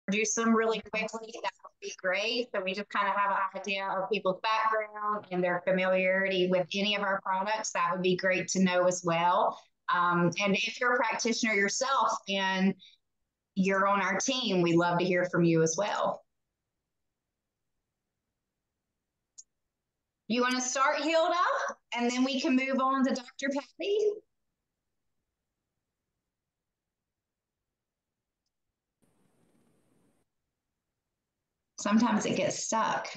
introduce them really quickly, that would be great. So we just kind of have an idea of people's background and their familiarity with any of our products. That would be great to know as well. And if you're a practitioner yourself and you're on our team, we'd love to hear from you as well. You want to start, Hilda, and then we can move on to Dr. Patty? Sometimes it gets stuck.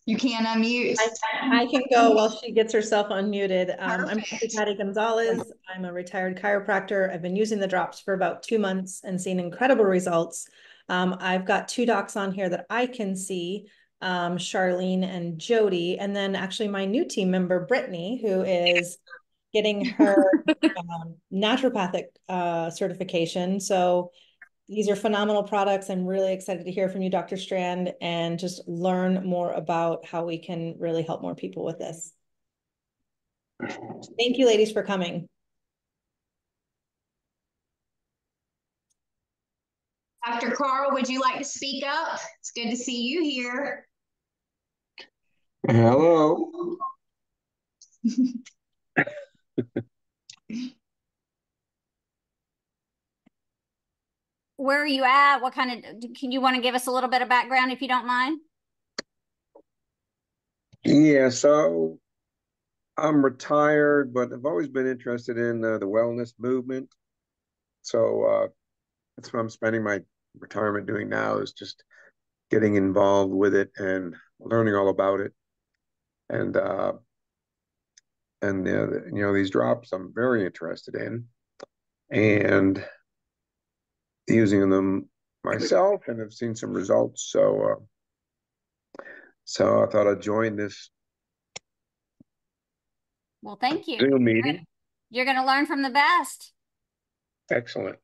You can't unmute. I can go while she gets herself unmuted. I'm Dr. Patty Gonzalez. I'm a retired chiropractor. I've been using the drops for about 2 months and seen incredible results. I've got 2 docs on here that I can see, Charlene and Jody, and then actually my new team member, Brittany, who is getting her naturopathic certification. So these are phenomenal products. I'm really excited to hear from you, Dr. Strand, and just learn more about how we can really help more people with this. Thank you, ladies, for coming. Dr. Carl, would you like to speak up? It's good to see you here. Hello. Where are you at? What kind of, can you want to give us a little bit of background if you don't mind? Yeah, so I'm retired, but I've always been interested in the wellness movement. So that's what I'm spending my retirement doing now, is just getting involved with it and learning all about it. And these drops I'm very interested in, and using them myself, and have seen some results. So I thought I'd join this. Well, thank you. Zoom meeting. You're going to learn from the best. Excellent.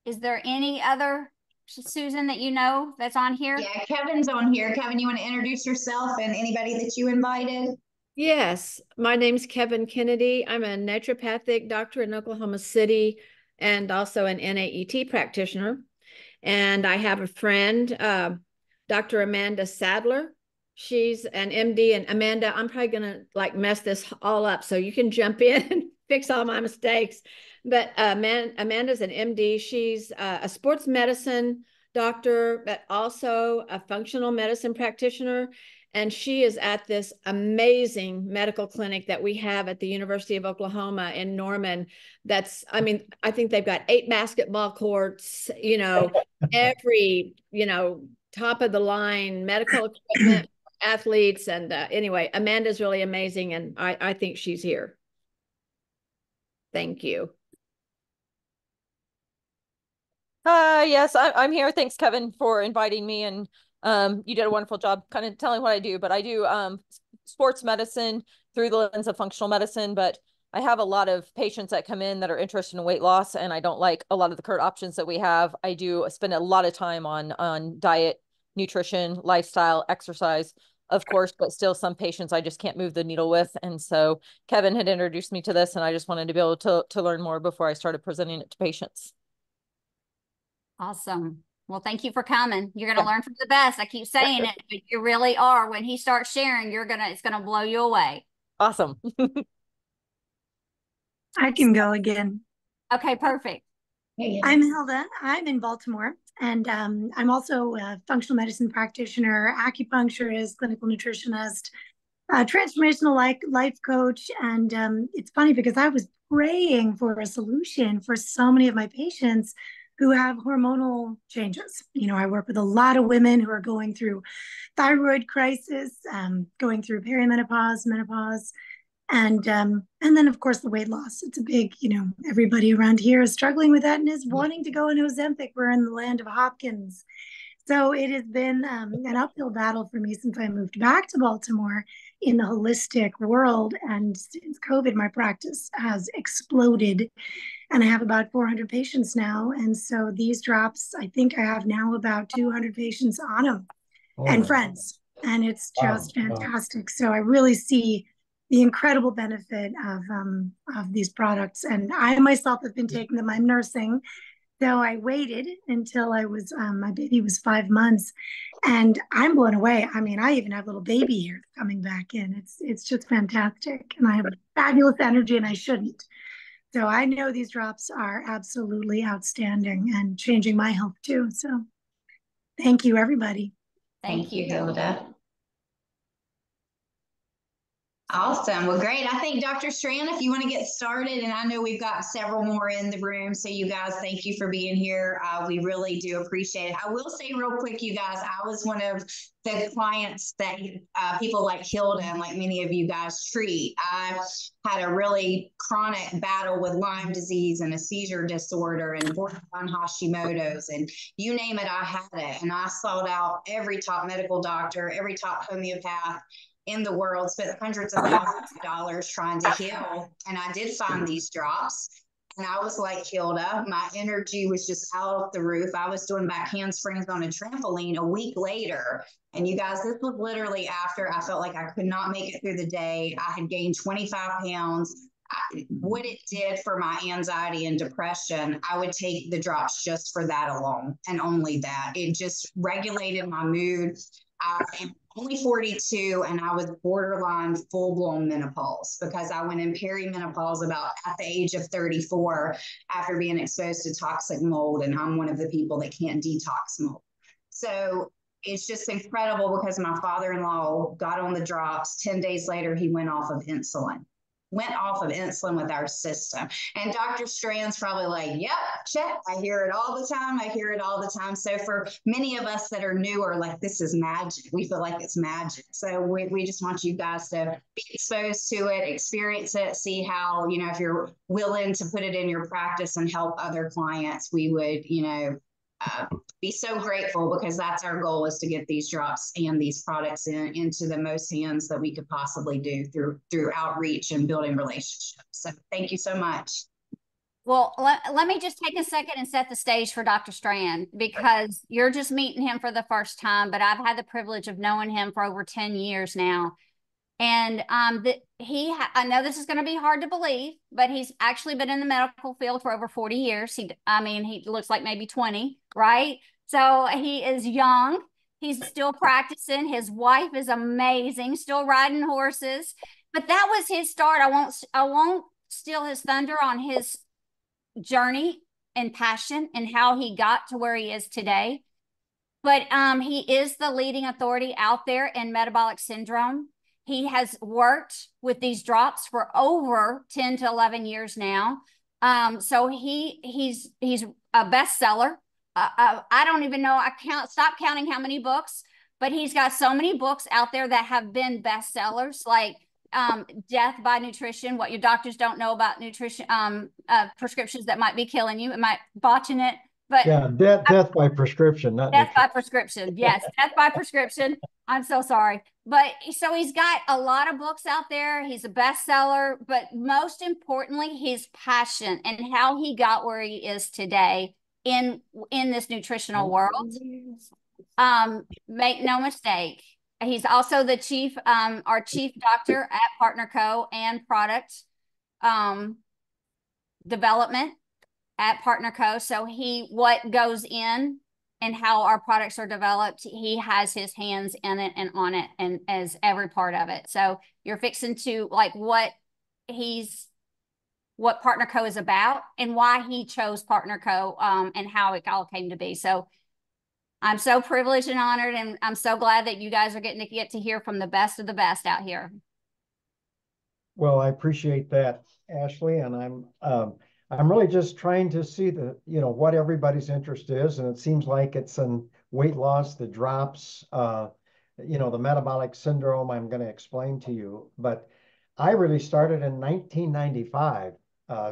Is there any other, Susan, that you know that's on here? Yeah, Kevin's on here. Kevin, you want to introduce yourself and anybody that you invited? Yes, my name's Kevin Kennedy. I'm a naturopathic doctor in Oklahoma City and also an NAET practitioner. And I have a friend, Dr. Amanda Sadler. She's an MD. And Amanda, I'm probably going to like mess this all up, so you can jump in and fix all my mistakes. But Amanda's an MD. She's a sports medicine doctor, but also a functional medicine practitioner. And she is at this amazing medical clinic that we have at the University of Oklahoma in Norman. That's, I mean, I think they've got 8 basketball courts, you know, every, you know, top of the line medical equipment, athletes. And anyway, Amanda's really amazing. And I think she's here. Thank you. Yes, I'm here. Thanks, Kevin, for inviting me. And you did a wonderful job kind of telling what I do. But I do sports medicine through the lens of functional medicine. But I have a lot of patients that come in that are interested in weight loss, and I don't like a lot of the current options that we have. I do spend a lot of time on diet, nutrition, lifestyle, exercise, of course, but still some patients I just can't move the needle with. And so Kevin had introduced me to this, and I just wanted to be able to learn more before I started presenting it to patients. Awesome. Well, thank you for coming. You're going to learn from the best. I keep saying it, but you really are. When he starts sharing, it's going to blow you away. Awesome. I can go again. Okay, perfect. I'm Hilda. I'm in Baltimore, and I'm also a functional medicine practitioner, acupuncturist, clinical nutritionist, transformational life coach. And it's funny because I was praying for a solution for so many of my patients who have hormonal changes. You know, I work with a lot of women who are going through thyroid crisis, going through perimenopause, menopause, and then of course the weight loss. It's a big, you know, everybody around here is struggling with that and is wanting to go into Ozempic. We're in the land of Hopkins. So it has been an uphill battle for me since I moved back to Baltimore in the holistic world. And since COVID, my practice has exploded. And I have about 400 patients now. And so these drops, I think I have now about 200 patients on them and friends. And it's just fantastic. So I really see the incredible benefit of these products. And I myself have been taking them. I'm nursing. So I waited until I was, my baby was 5 months, and I'm blown away. I mean, I even have little baby hairs coming back in. It's just fantastic. And I have fabulous energy, and I shouldn't. So I know these drops are absolutely outstanding and changing my health too. So thank you, everybody. Thank you. Hilda. Awesome. Well, great. I think Dr. Strand, if you want to get started, and I know we've got several more in the room, so you guys, thank you for being here. We really do appreciate it. I will say real quick, you guys, I was one of the clients that people like Hilda and like many of you guys treat. I had a really chronic battle with Lyme disease and a seizure disorder and borderline Hashimoto's, and you name it, I had it. And I sought out every top medical doctor, every top homeopath in the world, spent hundreds of thousands of dollars trying to heal. And I did find these drops. And I was like Hilda, my energy was just out of the roof. I was doing back handsprings on a trampoline a week later. And you guys, this was literally after I felt like I could not make it through the day. I had gained 25 pounds. What it did for my anxiety and depression, I would take the drops just for that alone and only that. It just regulated my mood. I am only 42 and I was borderline full-blown menopause because I went in perimenopause about at the age of 34 after being exposed to toxic mold, and I'm one of the people that can't detox mold. So it's just incredible because my father-in-law got on the drops. 10 days later, he went off of insulin with our system. And Dr. Strand's probably like, yep, check. I hear it all the time. So for many of us that are newer, like, this is magic. We feel like it's magic. So we just want you guys to be exposed to it, experience it, see how, if you're willing to put it in your practice and help other clients, we would, be so grateful, because that's our goal, is to get these drops and these products into the most hands that we could possibly do through outreach and building relationships. So thank you so much. Well, let me just take a second and set the stage for Dr. Strand, because you're just meeting him for the first time, but I've had the privilege of knowing him for over 10 years now. And I know this is going to be hard to believe, but he's actually been in the medical field for over 40 years. He looks like maybe 20, right? So he is young. He's still practicing. His wife is amazing, still riding horses. But that was his start. I won't steal his thunder on his journey and passion and how he got to where he is today. But he is the leading authority out there in metabolic syndrome. He has worked with these drops for over 10 to 11 years now. So he's a bestseller. I don't even know. Stop counting how many books, but he's got so many books out there that have been bestsellers, like Death by Nutrition, what your doctors don't know about nutrition, prescriptions that might be killing you. It might botching it. But yeah, death by prescription, not death nutrition. by prescription. Yes, death by prescription. I'm so sorry. But so he's got a lot of books out there. He's a bestseller, but most importantly, his passion and how he got where he is today in this nutritional world. Make no mistake, he's also the our chief doctor at Partner Co. and product development at Partner Co. So what goes in and how our products are developed, he has his hands in it and on it, and as every part of it. So you're fixing to like what Partner Co. is about and why he chose Partner Co. And how it all came to be. So I'm so privileged and honored, and I'm so glad that you guys are getting to hear from the best of the best out here. Well, I appreciate that, Ashley, and I'm really just trying to see what everybody's interest is, and it seems like it's in weight loss, the drops, the metabolic syndrome. I'm going to explain to you, but I really started in 1995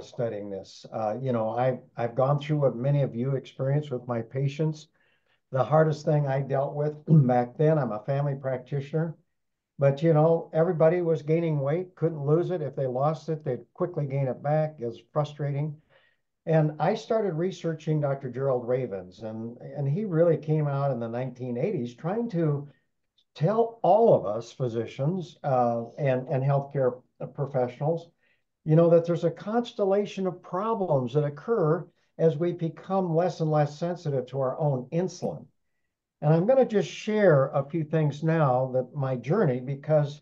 studying this. I've gone through what many of you experience with my patients. The hardest thing I dealt with back then, I'm a family practitioner, but everybody was gaining weight, couldn't lose it. If they lost it, they'd quickly gain it back. It was frustrating. And I started researching Dr. Gerald Ravens, and he really came out in the 1980s trying to tell all of us physicians and healthcare professionals, that there's a constellation of problems that occur as we become less and less sensitive to our own insulin. And I'm going to just share a few things now that my journey, because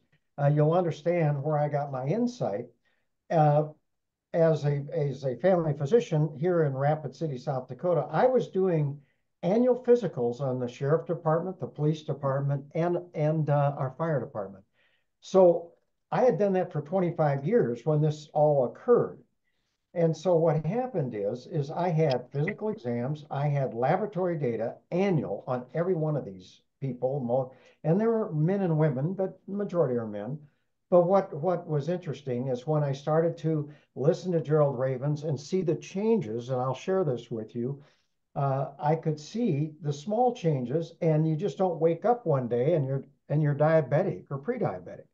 you'll understand where I got my insight. As a family physician here in Rapid City, South Dakota, I was doing annual physicals on the sheriff department, the police department, and our fire department. So I had done that for 25 years when this all occurred. And so what happened is I had physical exams, I had laboratory data annual on every one of these people, and there were men and women, but the majority are men. But what was interesting is when I started to listen to Gerald Ravens and see the changes, and I'll share this with you, I could see the small changes, and you just don't wake up one day and you're diabetic or pre-diabetic.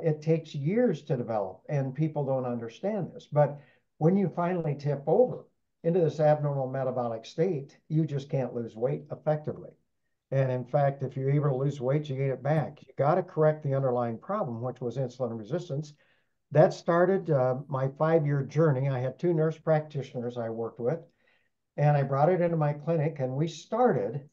It takes years to develop, and people don't understand this. But when you finally tip over into this abnormal metabolic state, you just can't lose weight effectively. And in fact, if you're able to lose weight, you gain it back. You got to correct the underlying problem, which was insulin resistance. That started my 5-year journey. I had 2 nurse practitioners I worked with, and I brought it into my clinic, and we started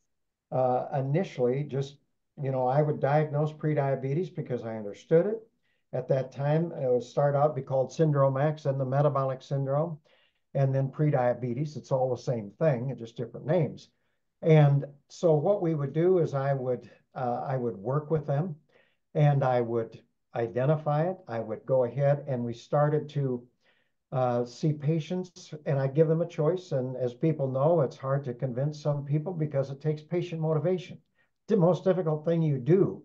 initially just, I would diagnose prediabetes because I understood it. At that time, it would start out be called Syndrome X and the metabolic syndrome, and then prediabetes. It's all the same thing, just different names. And so what we would do is I would work with them, and I would identify it. I would go ahead, and we started to see patients, and I give them a choice. And as people know, it's hard to convince some people because it takes patient motivation. The most difficult thing you do.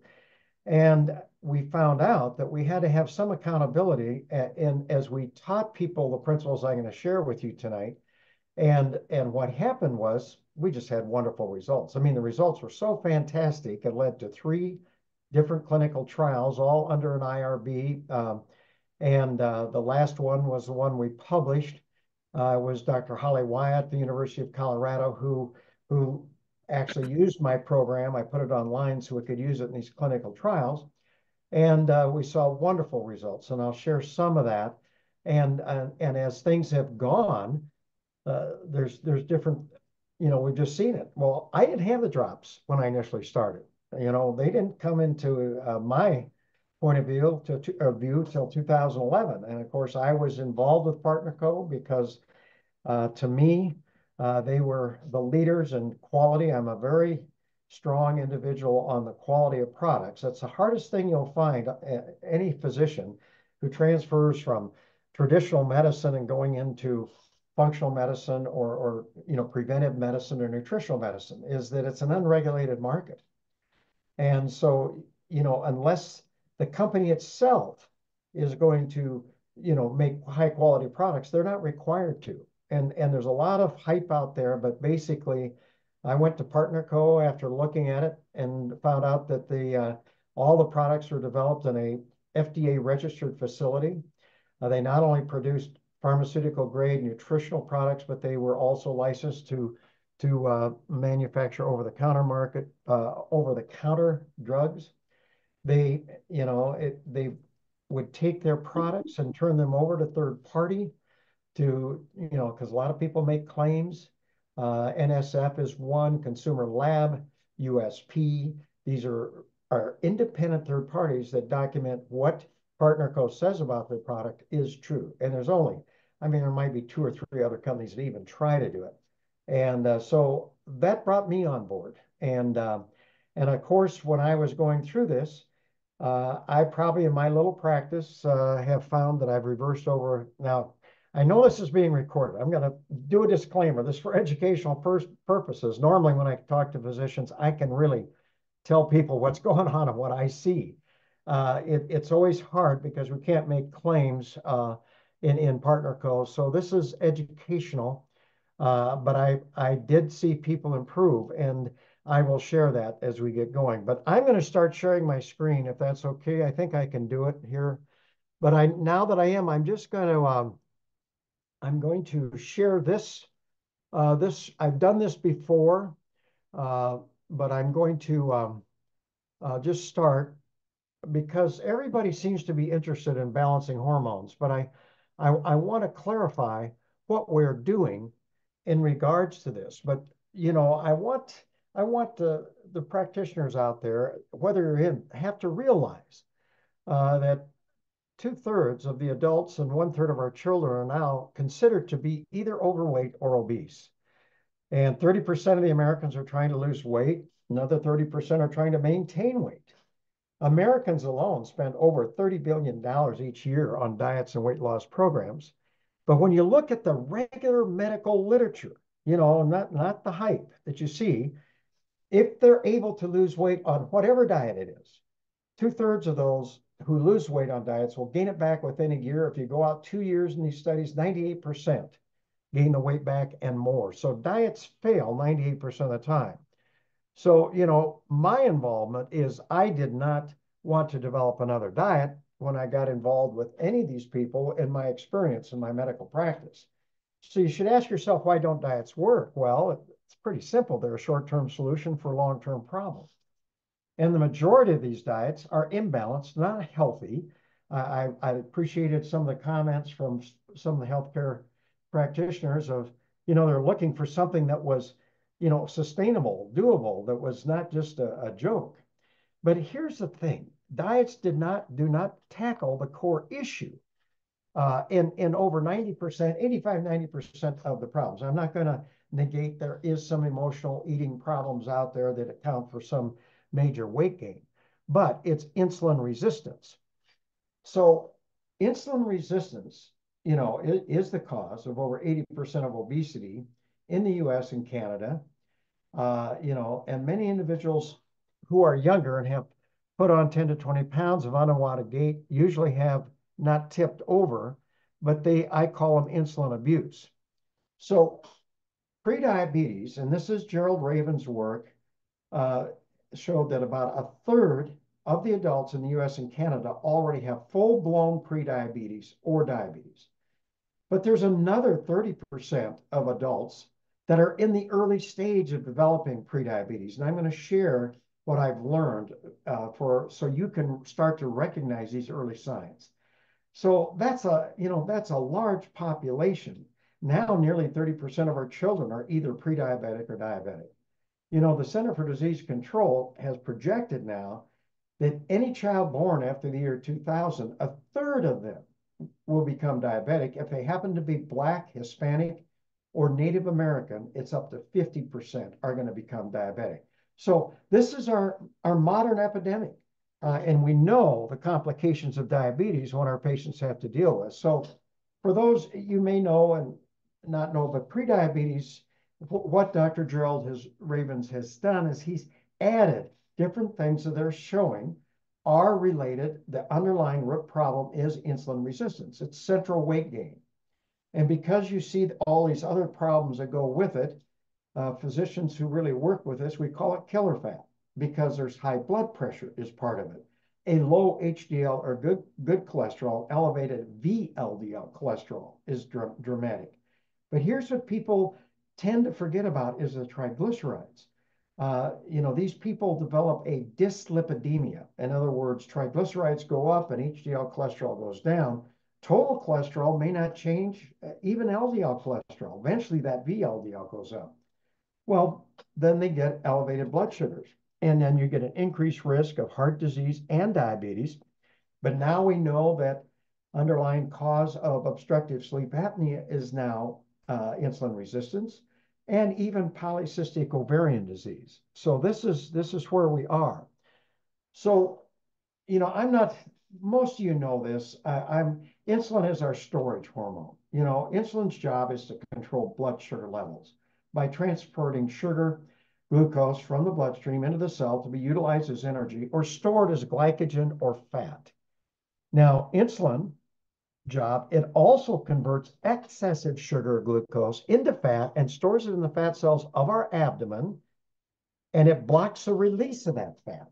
And we found out that we had to have some accountability as we taught people the principles I'm going to share with you tonight. And what happened was we just had wonderful results. I mean, the results were so fantastic. It led to 3 different clinical trials, all under an IRB. And the last one was the one we published. Was Dr. Holly Wyatt at the University of Colorado, who actually used my program. I put it online so we could use it in these clinical trials. And we saw wonderful results. And I'll share some of that. And as things have gone, there's different, we've just seen it. Well, I didn't have the drops when I initially started. They didn't come into my point of view till 2011. And of course, I was involved with PartnerCo because to me, they were the leaders in quality. I'm a very strong individual on the quality of products. That's the hardest thing you'll find any physician who transfers from traditional medicine and going into functional medicine or preventive medicine or nutritional medicine is that it's an unregulated market. And so, unless the company itself is going to, make high quality products, they're not required to. And there's a lot of hype out there, but basically I went to PartnerCo after looking at it and found out that all the products were developed in a FDA registered facility. They not only produced pharmaceutical grade nutritional products, but they were also licensed to manufacture over-the-counter drugs. They would take their products and turn them over to third party because a lot of people make claims. NSF is one, Consumer Lab, USP. These are independent third parties that document what PartnerCo says about their product is true. And there might be 2 or 3 other companies that even try to do it. And so that brought me on board. And of course, when I was going through this, I probably in my little practice have found that I've reversed over. Now, I know this is being recorded. I'm going to do a disclaimer. This is for educational purposes. Normally, when I talk to physicians, I can really tell people what's going on and what I see. It's always hard because we can't make claims in PartnerCo. So this is educational. But I did see people improve, and I will share that as we get going. But I'm going to start sharing my screen if that's okay. I think I can do it here. But now that I am, I'm just going to I'm going to share this. I've done this before, but I'm going to just start because everybody seems to be interested in balancing hormones. But I want to clarify what we're doing in regards to this. But, I want the practitioners out there, whether you're in, have to realize that 2/3 of the adults and 1/3 of our children are now considered to be either overweight or obese. And 30% of the Americans are trying to lose weight. Another 30% are trying to maintain weight. Americans alone spend over $30 billion each year on diets and weight loss programs. But when you look at the regular medical literature, not the hype that you see, if they're able to lose weight on whatever diet it is, 2/3 of those who lose weight on diets will gain it back within a year. If you go out 2 years in these studies, 98% gain the weight back and more. So diets fail 98% of the time. So, my involvement is I did not want to develop another diet when I got involved with any of these people in my experience in my medical practice. So you should ask yourself, why don't diets work? Well, it's pretty simple. They're a short-term solution for long-term problems. And the majority of these diets are imbalanced, not healthy. I appreciated some of the comments from some of the healthcare practitioners of, they're looking for something that was, sustainable, doable, that was not just a joke. But here's the thing. Diets do not tackle the core issue in over 90%, 85, 90% of the problems. I'm not going to negate there is some emotional eating problems out there that account for some major weight gain, but it's insulin resistance. So insulin resistance, is the cause of over 80% of obesity in the US and Canada, and many individuals who are younger and have put on 10 to 20 pounds of unwanted weight usually have not tipped over, but I call them insulin abuse. So prediabetes, and this is Gerald Raven's work, showed that about 1/3 of the adults in the US and Canada already have full-blown prediabetes or diabetes. But there's another 30% of adults that are in the early stage of developing prediabetes. And I'm going to share what I've learned so you can start to recognize these early signs. So that's a large population. Now nearly 30% of our children are either pre-diabetic or diabetic. The Center for Disease Control has projected now that any child born after the year 2000, 1/3 of them will become diabetic. If they happen to be Black, Hispanic, or Native American, it's up to 50% are going to become diabetic. So this is our modern epidemic. And we know the complications of diabetes when our patients have to deal with. So for those you may know and not know, but prediabetes, what Dr. Gerald Ravens has done is he's added different things that they're showing are related. The underlying root problem is insulin resistance. It's central weight gain. And because you see all these other problems that go with it, physicians who really work with this, we call it killer fat because there's high blood pressure is part of it. A low HDL or good cholesterol, elevated VLDL cholesterol is dramatic. But here's what people tend to forget about is the triglycerides. These people develop a dyslipidemia. In other words, triglycerides go up and HDL cholesterol goes down. Total cholesterol may not change, even LDL cholesterol. Eventually that VLDL goes up. Well, then they get elevated blood sugars. And then you get an increased risk of heart disease and diabetes. But now we know that underlying cause of obstructive sleep apnea is now insulin resistance and even polycystic ovarian disease. So this is where we are. So, most of you know this, insulin is our storage hormone. Insulin's job is to control blood sugar levels by transporting sugar, glucose from the bloodstream into the cell to be utilized as energy or stored as glycogen or fat. Now, insulin job, it also converts excessive sugar or glucose into fat and stores it in the fat cells of our abdomen, and it blocks the release of that fat.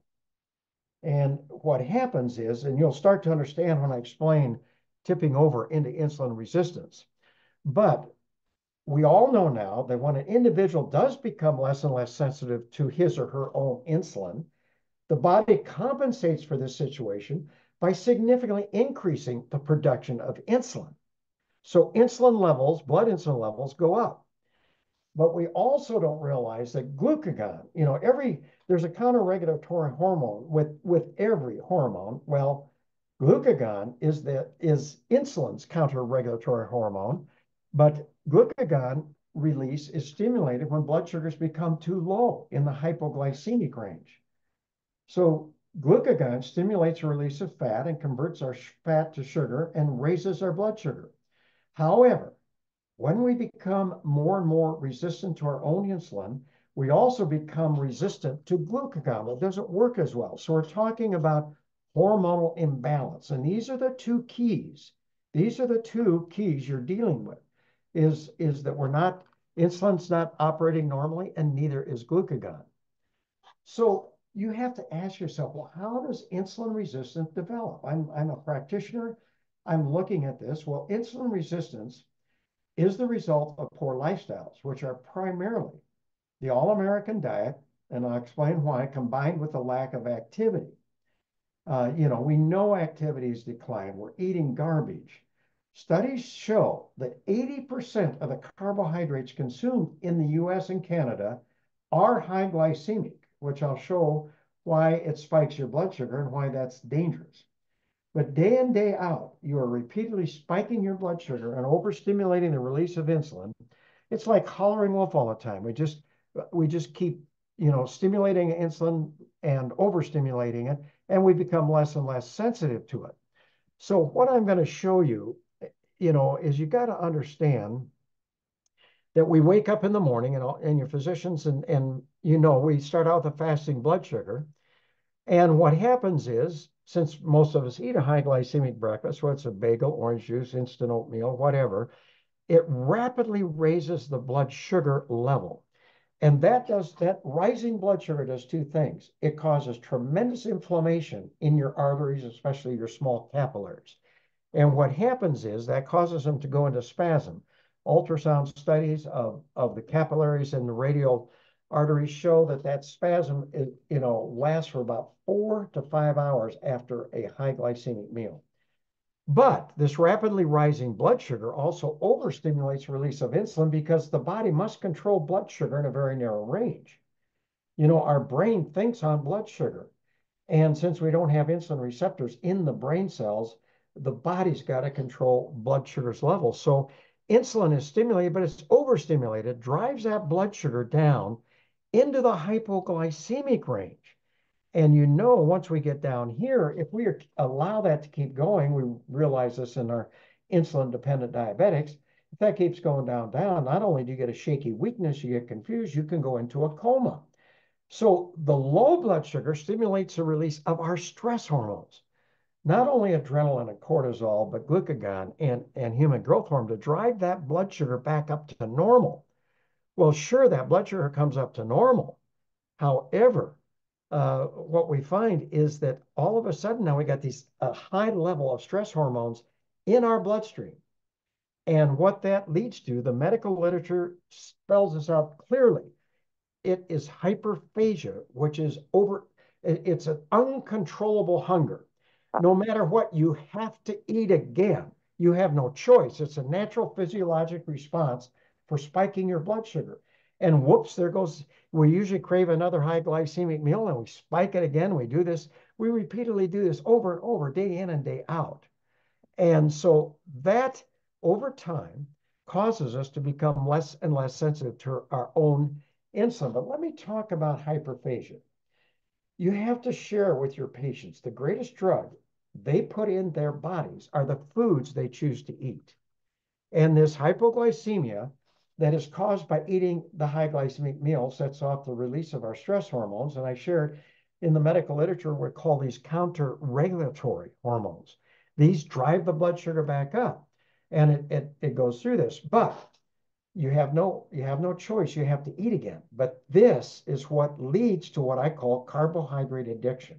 And what happens is, and you'll start to understand when I explain tipping over into insulin resistance, but we all know now that when an individual does become less and less sensitive to his or her own insulin, the body compensates for this situation by significantly increasing the production of insulin. So insulin levels, blood insulin levels go up. But we also don't realize that glucagon, there's a counter-regulatory hormone with every hormone. Well, glucagon is insulin's counter-regulatory hormone, but glucagon release is stimulated when blood sugars become too low in the hypoglycemic range. So glucagon stimulates the release of fat and converts our fat to sugar and raises our blood sugar. However, when we become more and more resistant to our own insulin, we also become resistant to glucagon. It doesn't work as well. So we're talking about hormonal imbalance. And these are the two keys. These are the two keys you're dealing with, is that insulin's not operating normally, and neither is glucagon. So you have to ask yourself, well, how does insulin resistance develop? I'm a practitioner. I'm looking at this. Well, insulin resistance is the result of poor lifestyles, which are primarily the all-American diet, and I'll explain why, combined with the lack of activity. We know activities decline. We're eating garbage. Studies show that 80% of the carbohydrates consumed in the US and Canada are high glycemic, which I'll show why it spikes your blood sugar and why that's dangerous. But day in, day out, you are repeatedly spiking your blood sugar and overstimulating the release of insulin. It's like hollering wolf all the time. We just keep, stimulating insulin and overstimulating it, and we become less and less sensitive to it. So what I'm going to show you, is you got to understand that we wake up in the morning, and your physicians and we start out with a fasting blood sugar. And what happens is, since most of us eat a high glycemic breakfast, whether it's a bagel, orange juice, instant oatmeal, whatever, it rapidly raises the blood sugar level. And that rising blood sugar does two things. It causes tremendous inflammation in your arteries, especially your small capillaries. And what happens is that causes them to go into spasm. Ultrasound studies of the capillaries and the radial arteries show that spasm lasts for about 4 to 5 hours after a high glycemic meal. But this rapidly rising blood sugar also overstimulates release of insulin, because the body must control blood sugar in a very narrow range. Our brain thinks on blood sugar. And since we don't have insulin receptors in the brain cells, the body's got to control blood sugar's level. So insulin is stimulated, but it's overstimulated, drives that blood sugar down into the hypoglycemic range. And once we get down here, if we allow that to keep going, we realize this in our insulin-dependent diabetics, if that keeps going down, not only do you get a shaky weakness, you get confused, you can go into a coma. So the low blood sugar stimulates the release of our stress hormones, not only adrenaline and cortisol, but glucagon and human growth hormone, to drive that blood sugar back up to normal. Well, sure, that blood sugar comes up to normal. However, what we find is that all of a sudden now we got these high level of stress hormones in our bloodstream. And what that leads to, the medical literature spells this out clearly. It is hyperphagia, which is it's an uncontrollable hunger. No matter what, you have to eat again. You have no choice. It's a natural physiologic response for spiking your blood sugar. And whoops, there goes, we usually crave another high glycemic meal and we spike it again. We repeatedly do this over and over, day in and day out. And so that over time causes us to become less and less sensitive to our own insulin. But let me talk about hyperphagia. You have to share with your patients the greatest drug they put in their bodies are the foods they choose to eat. And this hypoglycemia that is caused by eating the high glycemic meal sets off the release of our stress hormones. And I shared in the medical literature, we call these counter-regulatory hormones. These drive the blood sugar back up, and it goes through this. But you have no choice. You have to eat again. But this is what leads to what I call carbohydrate addiction.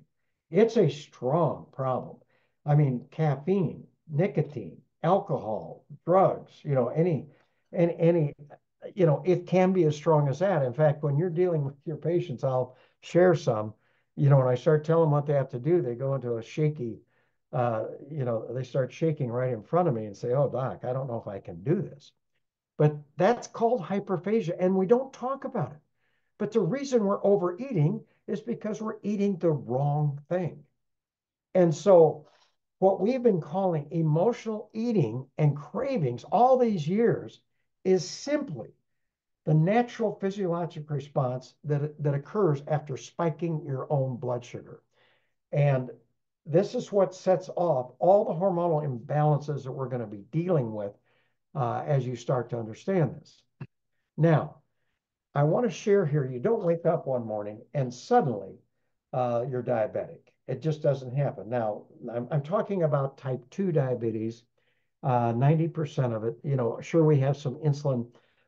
It's a strong problem. I mean, caffeine, nicotine, alcohol, drugs, any, it can be as strong as that. In fact, when you're dealing with your patients, I'll share some, when I start telling them what they have to do, they go into a shaky, they start shaking right in front of me and say, "Oh, doc, I don't know if I can do this." But that's called hyperphagia, and we don't talk about it. But the reason we're overeating is because we're eating the wrong thing. And so what we've been calling emotional eating and cravings all these years is simply the natural physiologic response that occurs after spiking your own blood sugar. And this is what sets off all the hormonal imbalances that we're going to be dealing with as you start to understand this. Now, I want to share here, you don't wake up one morning and suddenly you're diabetic. It just doesn't happen. Now, I'm talking about type 2 diabetes, 90% of it, sure, we have some insulin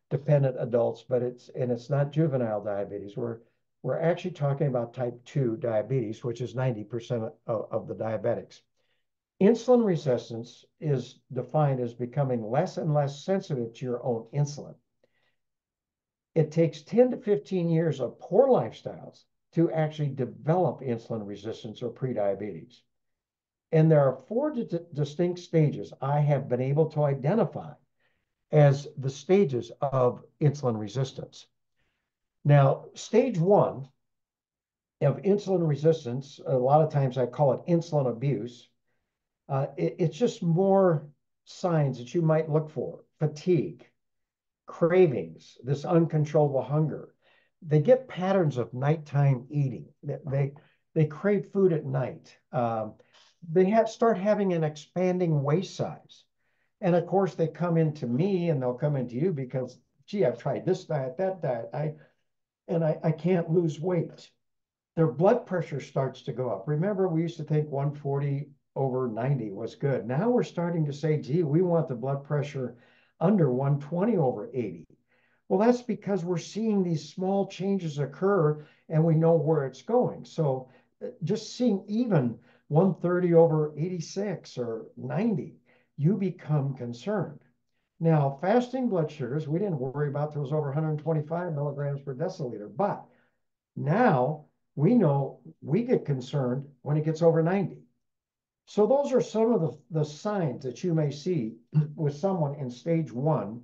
dependent adults, but it's not juvenile diabetes. We're actually talking about type 2 diabetes, which is 90% of the diabetics. Insulin resistance is defined as becoming less and less sensitive to your own insulin. It takes 10 to 15 years of poor lifestyles to actually develop insulin resistance or prediabetes. And there are four distinct stages I have been able to identify as the stages of insulin resistance. Now, stage one of insulin resistance, a lot of times I call it insulin abuse. It's just more signs that you might look for: fatigue, cravings, this uncontrollable hunger. They get patterns of nighttime eating. They crave food at night. They start having an expanding waist size. And of course, they come into me and they'll come into you because, gee, I've tried this diet, that diet, I can't lose weight. Their blood pressure starts to go up. Remember, we used to think 140 over 90 was good. Now we're starting to say, gee, we want the blood pressure under 120 over 80. Well, that's because we're seeing these small changes occur and we know where it's going. So just seeing even 130 over 86 or 90, you become concerned. Now, fasting blood sugars, we didn't worry about those over 125 milligrams per deciliter, but now we know we get concerned when it gets over 90. So those are some of the signs that you may see with someone in stage one,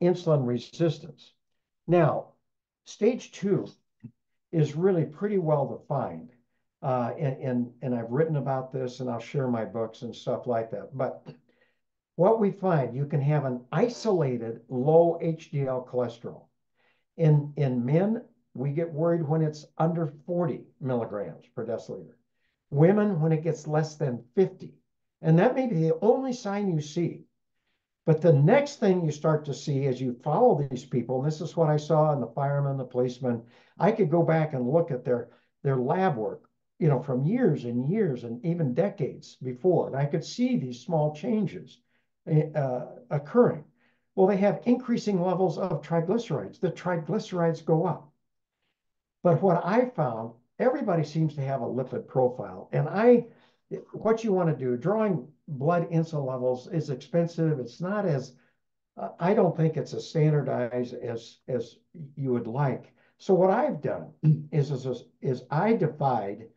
insulin resistance. Now, stage two is really pretty well defined. And I've written about this and I'll share my books and stuff like that. But what we find, you can have an isolated low HDL cholesterol. In men, we get worried when it's under 40 milligrams per deciliter. Women, when it gets less than 50. And that may be the only sign you see. But the next thing you start to see as you follow these people, and this is what I saw in the firemen, the policemen, I could go back and look at their lab work, from years and years and even decades before. And I could see these small changes occurring. Well, they have increasing levels of triglycerides. The triglycerides go up. But what I found, everybody seems to have a lipid profile. And what you want to do, drawing blood insulin levels is expensive. It's not as, I don't think it's as standardized as you would like. So what I've done is I divide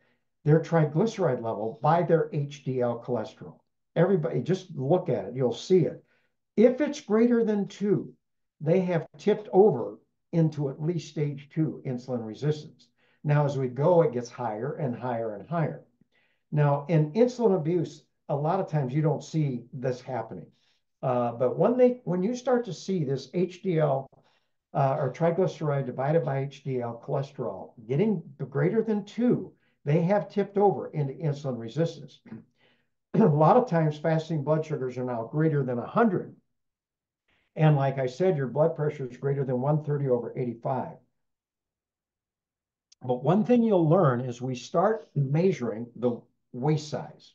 their triglyceride level by their HDL cholesterol. Everybody, just look at it, you'll see it. If it's greater than 2, they have tipped over into at least stage 2 insulin resistance. Now, as we go, it gets higher and higher and higher. Now, in insulin abuse, a lot of times you don't see this happening. But when you start to see this HDL or triglyceride divided by HDL cholesterol getting greater than 2, they have tipped over into insulin resistance. A lot of times fasting blood sugars are now greater than 100. And like I said, your blood pressure is greater than 130 over 85. But one thing you'll learn is we start measuring the waist size.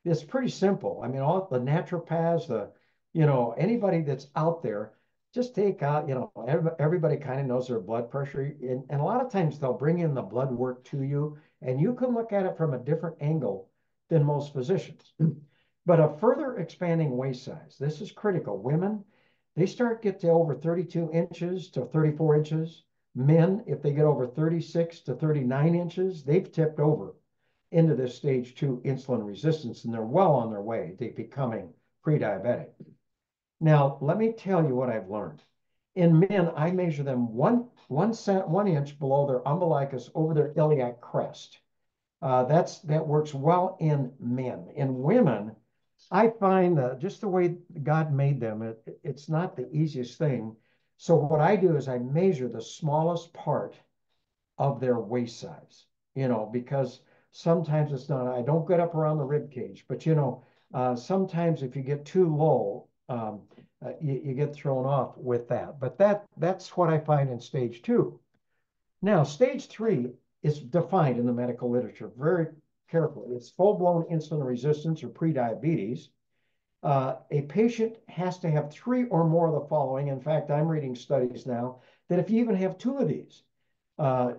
It's pretty simple. I mean, all the naturopaths, anybody that's out there, just take out, everybody kind of knows their blood pressure. And a lot of times they'll bring in the blood work to you, and you can look at it from a different angle than most physicians. But a further expanding waist size, this is critical. Women, they start get to over 32 inches to 34 inches. Men, if they get over 36 to 39 inches, they've tipped over into this stage 2 insulin resistance, and they're well on their way to becoming pre-diabetic. Now, let me tell you what I've learned. In men, I measure them 1 inch below their umbilicus over their iliac crest. That works well in men. In women, I find just the way God made them, it's not the easiest thing. So what I do is I measure the smallest part of their waist size, because sometimes it's not, I don't get up around the rib cage, but sometimes if you get too low, you get thrown off with that. But that's what I find in stage 2. Now, stage 3 is defined in the medical literature very carefully. It's full-blown insulin resistance or prediabetes. A patient has to have 3 or more of the following. In fact, I'm reading studies now that if you even have 2 of these,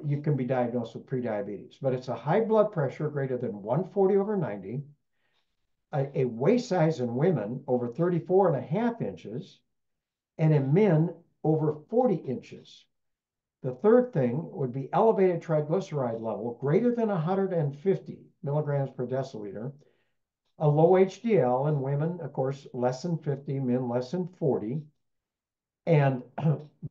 you can be diagnosed with prediabetes. But it's a high blood pressure greater than 140/90, a waist size in women over 34.5 inches, and in men over 40 inches. The third thing would be elevated triglyceride level greater than 150 milligrams per deciliter, a low HDL in women, of course, less than 50, men less than 40. And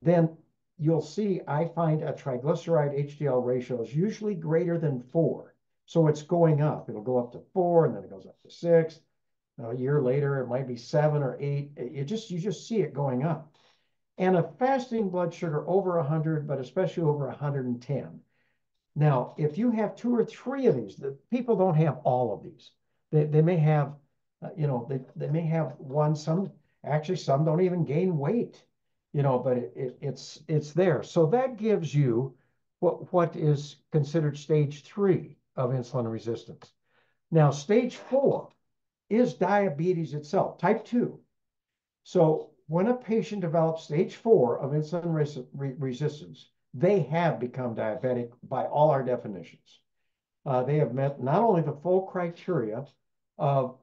then you'll see I find a triglyceride HDL ratio is usually greater than 4. So it's going up. It'll go up to 4, and then it goes up to 6. A year later, it might be 7 or 8. You just see it going up. And a fasting blood sugar over 100, but especially over 110. Now, if you have 2 or 3 of these, the people don't have all of these. They may have, they may have one. Some don't even gain weight, but it's there. So that gives you what is considered stage 3 of insulin resistance. Now, stage 4 is diabetes itself, type 2. So when a patient develops stage 4 of insulin resistance, they have become diabetic by all our definitions. They have met not only the full criteria of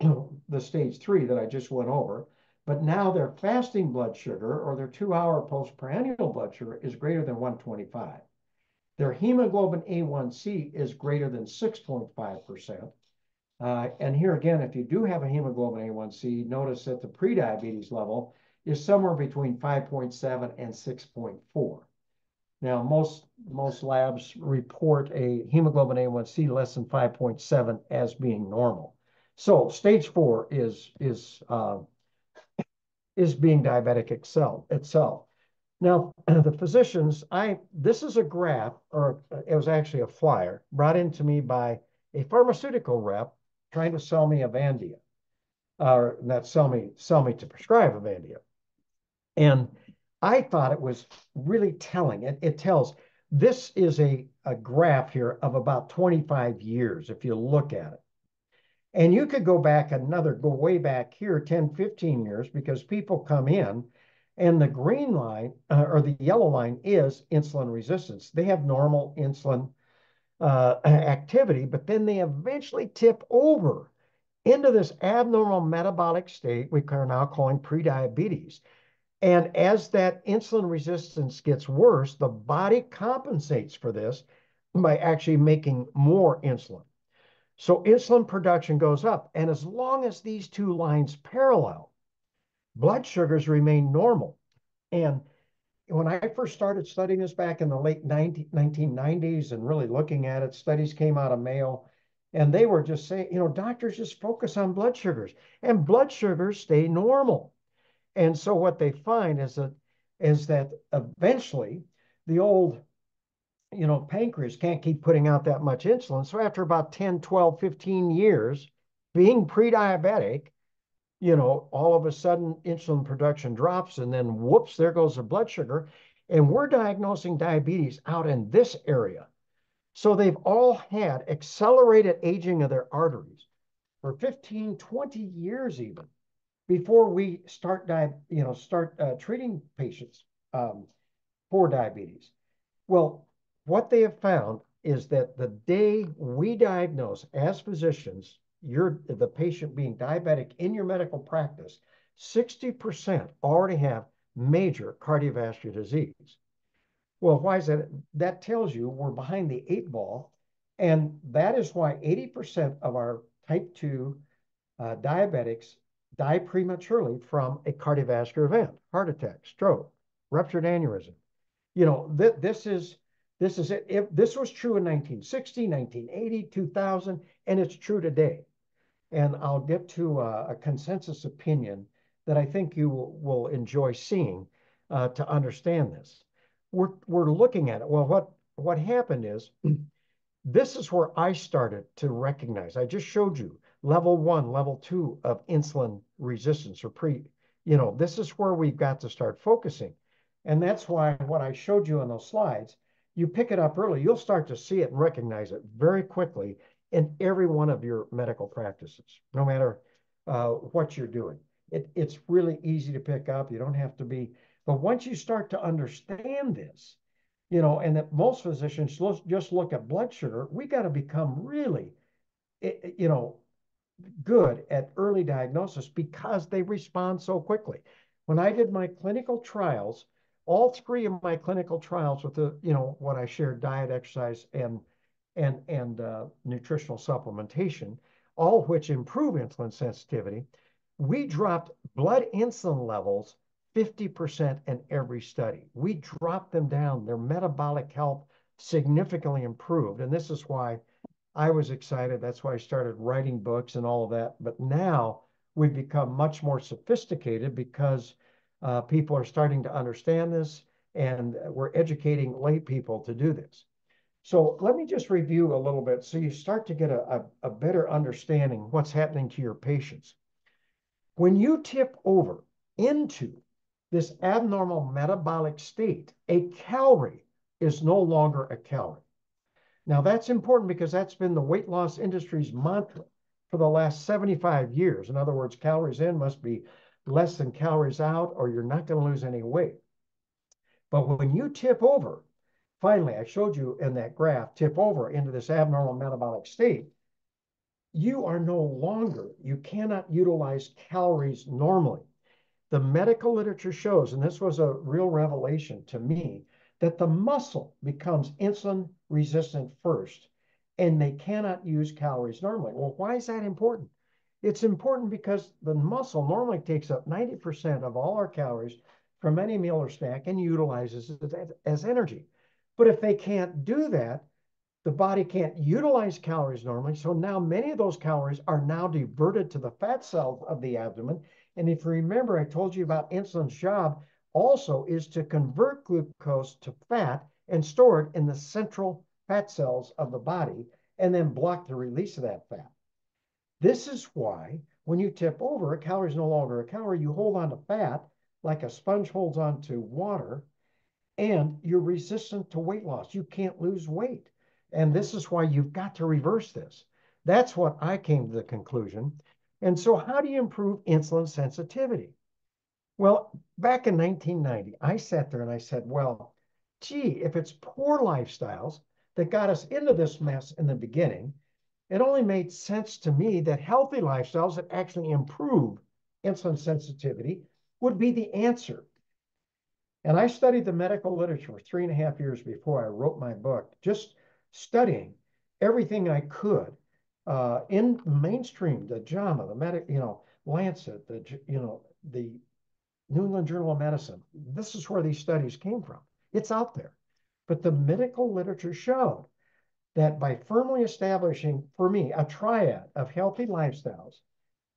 the stage 3 that I just went over, but now their fasting blood sugar or their 2-hour postprandial blood sugar is greater than 125. Their hemoglobin A1C is greater than 6.5%. And here again, if you do have a hemoglobin A1C, notice that the prediabetes level is somewhere between 5.7 and 6.4. Now, most labs report a hemoglobin A1C less than 5.7 as being normal. So stage 4 is being diabetic itself. Now, the physicians, this is a graph, or it was actually a flyer brought into me by a pharmaceutical rep trying to sell me Avandia, or not sell me to prescribe Avandia. And I thought it was really telling. It tells, this is a graph here of about 25 years, if you look at it. And you could go way back here, 10, 15 years, because people come in and the green line or the yellow line is insulin resistance. They have normal insulin activity, but then they eventually tip over into this abnormal metabolic state we are now calling prediabetes. And as that insulin resistance gets worse, the body compensates for this by actually making more insulin. So insulin production goes up. And as long as these 2 lines parallel, blood sugars remain normal. And when I first started studying this back in the late 1990s and really looking at it, studies came out of Mayo, and they were just saying, doctors just focus on blood sugars, and blood sugars stay normal. And so what they find is that eventually the old, pancreas can't keep putting out that much insulin. So after about 10, 12, 15 years being pre-diabetic, all of a sudden insulin production drops, and then whoops, there goes the blood sugar. And we're diagnosing diabetes out in this area. So they've all had accelerated aging of their arteries for 15, 20 years even before we start treating patients for diabetes. Well, what they have found is that the day we diagnose as physicians, the patient being diabetic in your medical practice, 60% already have major cardiovascular disease. Well, why is that? That tells you we're behind the 8 ball. And that is why 80% of our type 2 diabetics die prematurely from a cardiovascular event, heart attack, stroke, ruptured aneurysm. You know, this is it. If this was true in 1960, 1980, 2000, and it's true today. And I'll get to a consensus opinion that I think you will enjoy seeing to understand this. We're looking at it. Well, what happened is this is where I started to recognize. I just showed you level 1, level 2 of insulin resistance or this is where we've got to start focusing. And that's why what I showed you on those slides, you pick it up early, you'll start to see it and recognize it very quickly in every one of your medical practices, no matter what you're doing. It's really easy to pick up. You don't have to be, but once you start to understand this, and that most physicians just look at blood sugar, we got to become really, good at early diagnosis because they respond so quickly. When I did my clinical trials, all 3 of my clinical trials with what I shared, diet, exercise, and nutritional supplementation, all of which improve insulin sensitivity, we dropped blood insulin levels 50% in every study. We dropped them down. Their metabolic health significantly improved. And this is why I was excited. That's why I started writing books and all of that. But now we've become much more sophisticated because people are starting to understand this, and we're educating lay people to do this. So let me just review a little bit so you start to get a better understanding what's happening to your patients. When you tip over into this abnormal metabolic state, a calorie is no longer a calorie. Now that's important because that's been the weight loss industry's mantra for the last 75 years. In other words, calories in must be less than calories out, or you're not going to lose any weight. But when you tip over, finally, I showed you in that graph, tip over into this abnormal metabolic state, you are no longer, you cannot utilize calories normally. The medical literature shows, and this was a real revelation to me, that the muscle becomes insulin resistant first, and they cannot use calories normally. Well, why is that important? It's important because the muscle normally takes up 90% of all our calories from any meal or snack and utilizes it as energy. But if they can't do that, the body can't utilize calories normally. So now many of those calories are now diverted to the fat cells of the abdomen. And if you remember, I told you about insulin's job also is to convert glucose to fat and store it in the central fat cells of the body and then block the release of that fat. This is why when you tip over, a calorie is no longer a calorie. You hold on to fat like a sponge holds on to water, and you're resistant to weight loss. You can't lose weight. And this is why you've got to reverse this. That's what I came to the conclusion. And so how do you improve insulin sensitivity? Well, back in 1990, I sat there and I said, well, gee, if it's poor lifestyles that got us into this mess in the beginning, it only made sense to me that healthy lifestyles that actually improve insulin sensitivity would be the answer. And I studied the medical literature for 3.5 years before I wrote my book, just studying everything I could in mainstream, the JAMA, the Lancet, the New England Journal of Medicine. This is where these studies came from. It's out there. But the medical literature showed that by firmly establishing, for me, a triad of healthy lifestyles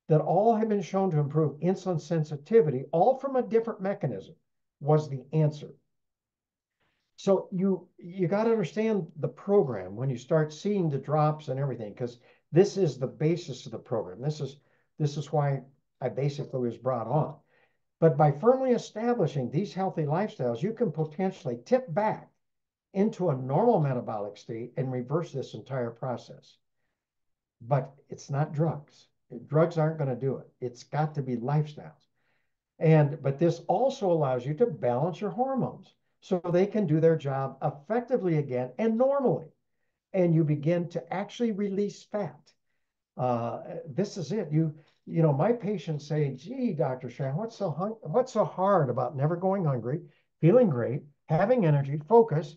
that all have been shown to improve insulin sensitivity, all from a different mechanism, was the answer. So you got to understand the program when you start seeing the drops and everything, because this is the basis of the program. This is why I basically was brought on. But by firmly establishing these healthy lifestyles, you can potentially tip back into a normal metabolic state and reverse this entire process. But it's not drugs. Drugs aren't going to do it. It's got to be lifestyles. But this also allows you to balance your hormones so they can do their job effectively again and normally. And you begin to actually release fat. This is it. My patients say, gee, Dr. Strand, what's so hard about never going hungry, feeling great, having energy, focus?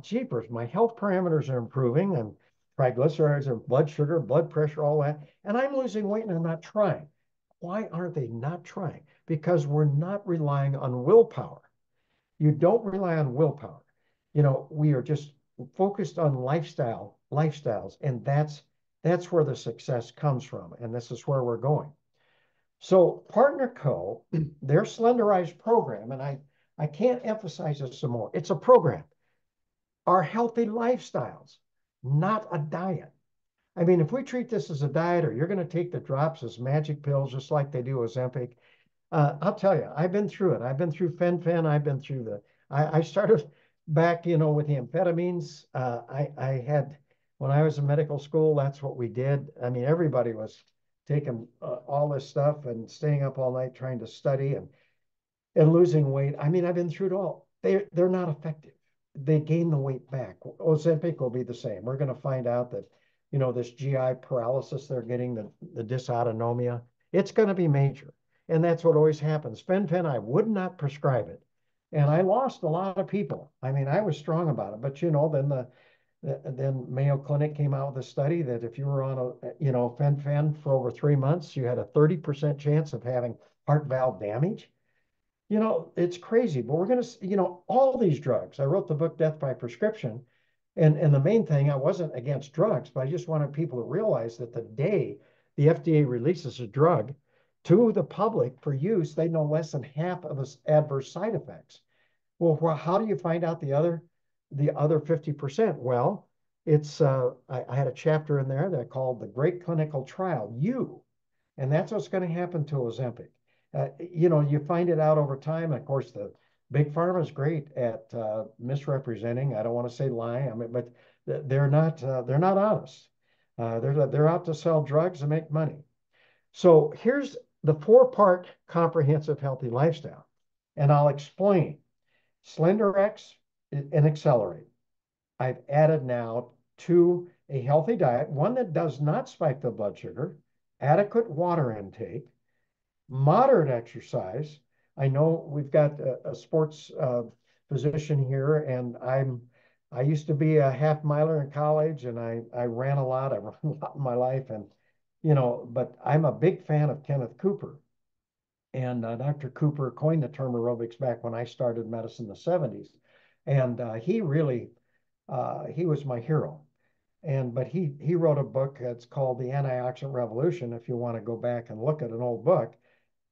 Jeepers, my health parameters are improving, and triglycerides and blood sugar, blood pressure, all that. And I'm losing weight and I'm not trying. Why aren't they not trying? Because we're not relying on willpower. You don't rely on willpower. We are just focused on lifestyles, and that's where the success comes from, and this is where we're going. So Partner Co, their Slenderize program, and I can't emphasize this some more. It's a program. Are healthy lifestyles, not a diet. I mean, if we treat this as a diet, or you're going to take the drops as magic pills, just like they do Ozempic, I'll tell you, I've been through it. I've been through fen-phen. I've been through I started back, with the amphetamines. I had, when I was in medical school, that's what we did. I mean, everybody was taking all this stuff and staying up all night trying to study and losing weight. I mean, I've been through it all. They're not effective. They gain the weight back. Ozempic will be the same. We're going to find out that, this GI paralysis they're getting, the dysautonomia, it's going to be major. And that's what always happens. Fen-phen, I would not prescribe it. And I lost a lot of people. I mean, I was strong about it. But, then Mayo Clinic came out with a study that if you were on fen-phen for over 3 months, you had a 30% chance of having heart valve damage. It's crazy, but we're going to, all these drugs. I wrote the book Death by Prescription. And the main thing, I wasn't against drugs, but I just wanted people to realize that the day the FDA releases a drug to the public for use, they know less than half of its adverse side effects. Well, how do you find out the other 50%? Well, it's I had a chapter in there that I called the Great Clinical Trial, and that's what's going to happen to Ozempic. You find it out over time. Of course, the big pharma is great at misrepresenting. I don't want to say lying. I mean, but they're not honest. They're out to sell drugs and make money. So here's the 4-part comprehensive healthy lifestyle, and I'll explain. SlenderX and Accelerate. I've added now to a healthy diet, one that does not spike the blood sugar, adequate water intake, moderate exercise. I know we've got a sports physician here, and I used to be a half miler in college, and I ran a lot. I ran a lot in my life, and but I'm a big fan of Kenneth Cooper. And Dr. Cooper coined the term aerobics back when I started medicine in the 70s. And he really, he was my hero. But he wrote a book that's called The Antioxidant Revolution, if you want to go back and look at an old book.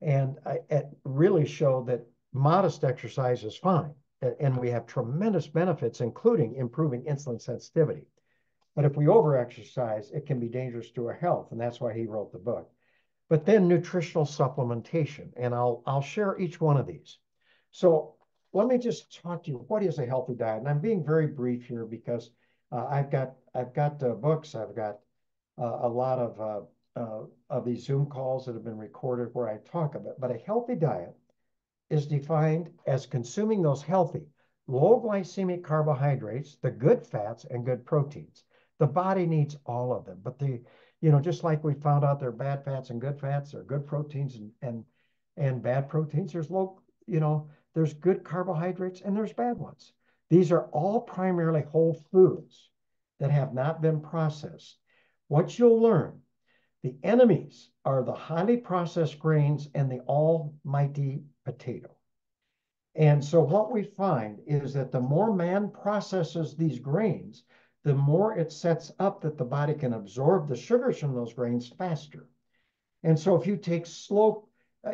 And it really showed that modest exercise is fine. And we have tremendous benefits, including improving insulin sensitivity. But if we over-exercise, it can be dangerous to our health. And that's why he wrote the book. But then nutritional supplementation, and I'll share each one of these. So let me just talk to you. What is a healthy diet? And I'm being very brief here because I've got books. I've got a lot of these Zoom calls that have been recorded where I talk about it. But a healthy diet is defined as consuming those healthy, low glycemic carbohydrates, the good fats, and good proteins. The body needs all of them, but just like we found out there are bad fats and good fats, there are good proteins and bad proteins. There's there's good carbohydrates and there's bad ones. These are all primarily whole foods that have not been processed. What you'll learn, the enemies are the highly processed grains and the almighty potato. And so what we find is that the more man processes these grains, the more it sets up that the body can absorb the sugars from those grains faster. And so if you take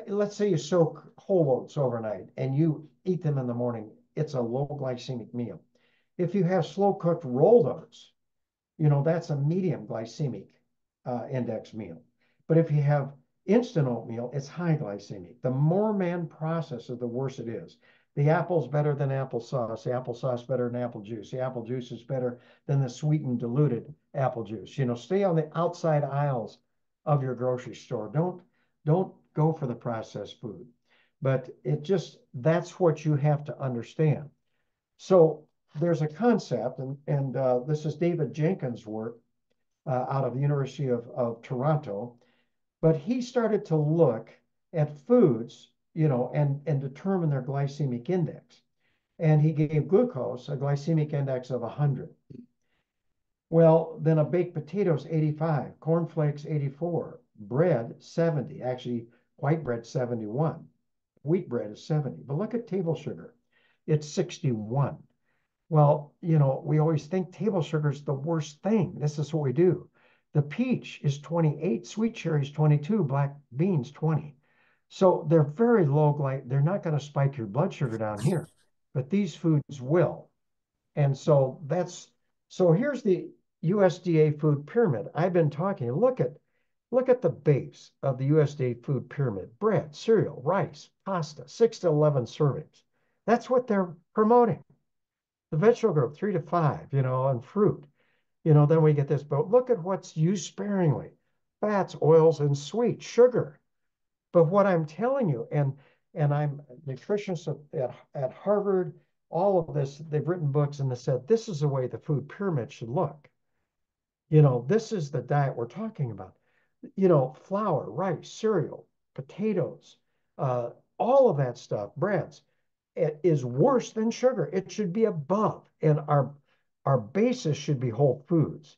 let's say you soak whole oats overnight and you eat them in the morning, it's a low glycemic meal. If you have slow cooked rolled oats, that's a medium glycemic index meal. But if you have instant oatmeal, it's high glycemic. The more man processes, the worse it is. The apple's better than applesauce. The applesauce better than apple juice. The apple juice is better than the sweetened, diluted apple juice. Stay on the outside aisles of your grocery store. Don't go for the processed food. But that's what you have to understand. So there's a concept, and this is David Jenkins' work out of the University of Toronto. But he started to look at foods, and determine their glycemic index. And he gave glucose a glycemic index of 100. Well, then a baked potato is 85, cornflakes 84, bread 70, actually white bread 71, wheat bread is 70. But look at table sugar. it's 61. Well, you know, we always think table sugar is the worst thing. This is what we do. The peach is 28, sweet cherry is 22, black beans 20. So they're very low they're not going to spike your blood sugar down here, but these foods will. And so here's the USDA food pyramid. I've been talking, look at the base of the USDA food pyramid. Bread, cereal, rice, pasta, 6 to 11 servings. That's what they're promoting. The vegetable group, 3 to 5, you know, and fruit. You know, then we get this, but look at what's used sparingly. Fats, oils, and sweet, sugar. But what I'm telling you, and I'm a nutritionist at Harvard, all of this, they've written books and they said, this is the way the food pyramid should look. You know, this is the diet we're talking about. You know, flour, rice, cereal, potatoes, all of that stuff, breads, it is worse than sugar. It should be above. And our basis should be whole foods,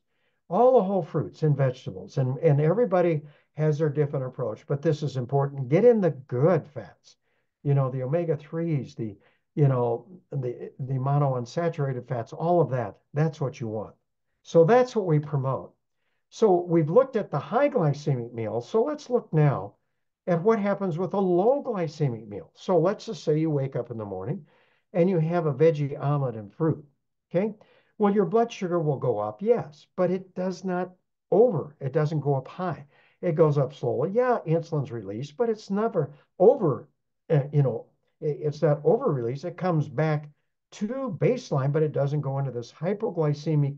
all the whole fruits and vegetables. And everybody has their different approach, but this is important. Get in the good fats, you know, the omega-3s, you know, the monounsaturated fats, all of that. That's what you want. So that's what we promote. So we've looked at the high glycemic meal. So let's look now at what happens with a low glycemic meal. So let's just say you wake up in the morning and you have a veggie omelet and fruit. Okay. Well, your blood sugar will go up, yes, but it does not it doesn't go up high. It goes up slowly. Yeah, insulin's released, but it's never over, you know, it's not over release. It comes back to baseline, but it doesn't go into this hypoglycemic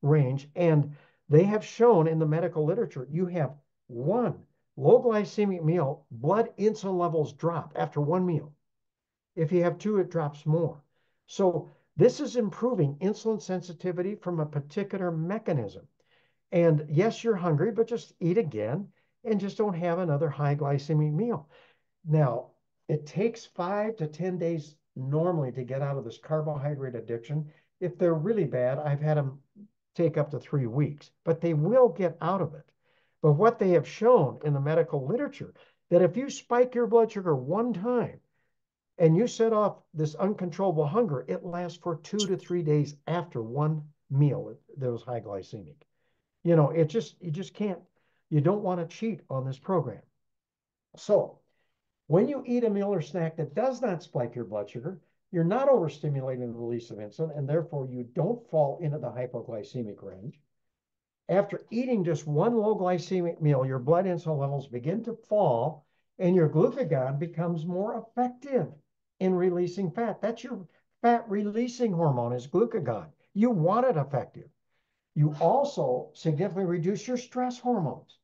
range. And they have shown in the medical literature, you have one low glycemic meal, blood insulin levels drop after one meal. If you have two, it drops more. So this is improving insulin sensitivity from a particular mechanism. And yes, you're hungry, but just eat again and just don't have another high glycemic meal. Now, it takes 5 to 10 days normally to get out of this carbohydrate addiction. If they're really bad, I've had them take up to 3 weeks, but they will get out of it. But what they have shown in the medical literature, that if you spike your blood sugar one time and you set off this uncontrollable hunger, it lasts for 2 to 3 days after one meal that was high glycemic. You know, you just can't, you don't want to cheat on this program. So when you eat a meal or snack that does not spike your blood sugar, you're not overstimulating the release of insulin, and therefore you don't fall into the hypoglycemic range. After eating just one low glycemic meal, your blood insulin levels begin to fall, and your glucagon becomes more effective in releasing fat. That's your fat releasing hormone is glucagon. You want it effective. You also significantly reduce your stress hormones.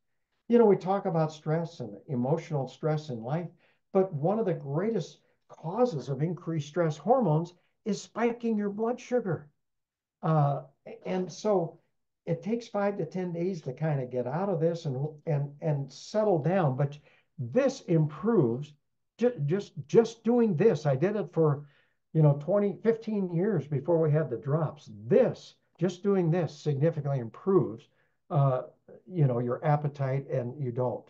You know, we talk about stress and emotional stress in life, but one of the greatest causes of increased stress hormones is spiking your blood sugar. Uh, and so it takes 5 to 10 days to kind of get out of this and settle down. But this improves just doing this. I did it for, you know, 15 years before we had the drops. Just doing this significantly improves, you know, your appetite, and you don't.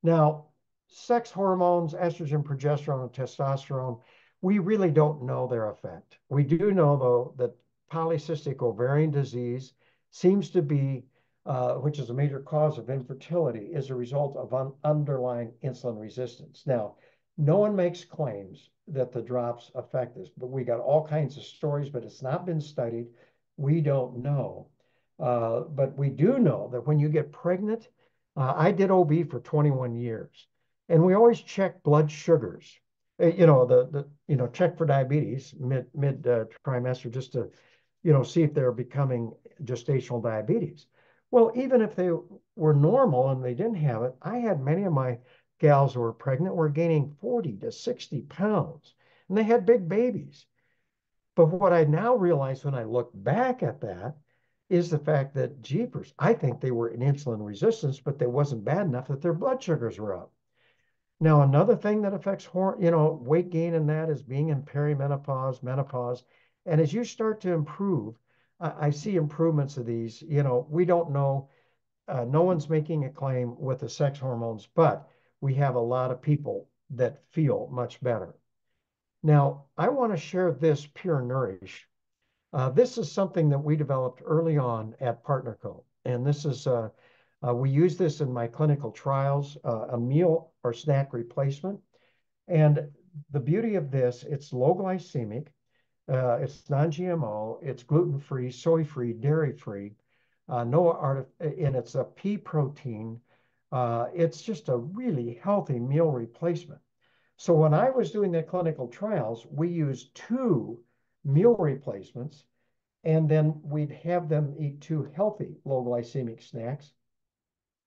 Now, sex hormones, estrogen, progesterone, and testosterone, we really don't know their effect. We do know, though, that polycystic ovarian disease seems to be, which is a major cause of infertility, is a result of underlying insulin resistance. Now, no one makes claims that the drops affect this, but we got all kinds of stories, but it's not been studied. We don't know. But we do know that when you get pregnant, I did OB for 21 years, and we always check blood sugars. You know, check for diabetes mid trimester, just to, you know, see if they're becoming gestational diabetes. Well, even if they were normal and they didn't have it, I had many of my gals who were pregnant were gaining 40 to 60 pounds, and they had big babies. But what I now realize when I look back at that is the fact that, jeepers, I think they were in insulin resistance, but they wasn't bad enough that their blood sugars were up. Now, another thing that affects, you know, weight gain in that is being in perimenopause, menopause. And as you start to improve, I see improvements of these. You know, we don't know, no one's making a claim with the sex hormones, but we have a lot of people that feel much better. Now, I want to share this Pure Nourish. This is something that we developed early on at PartnerCo. And this is, we use this in my clinical trials, a meal or snack replacement. And the beauty of this, it's low glycemic, it's non-GMO, it's gluten-free, soy-free, dairy-free, and it's a pea protein. It's just a really healthy meal replacement. So when I was doing the clinical trials, we used 2 meal replacements, and then we'd have them eat 2 healthy low glycemic snacks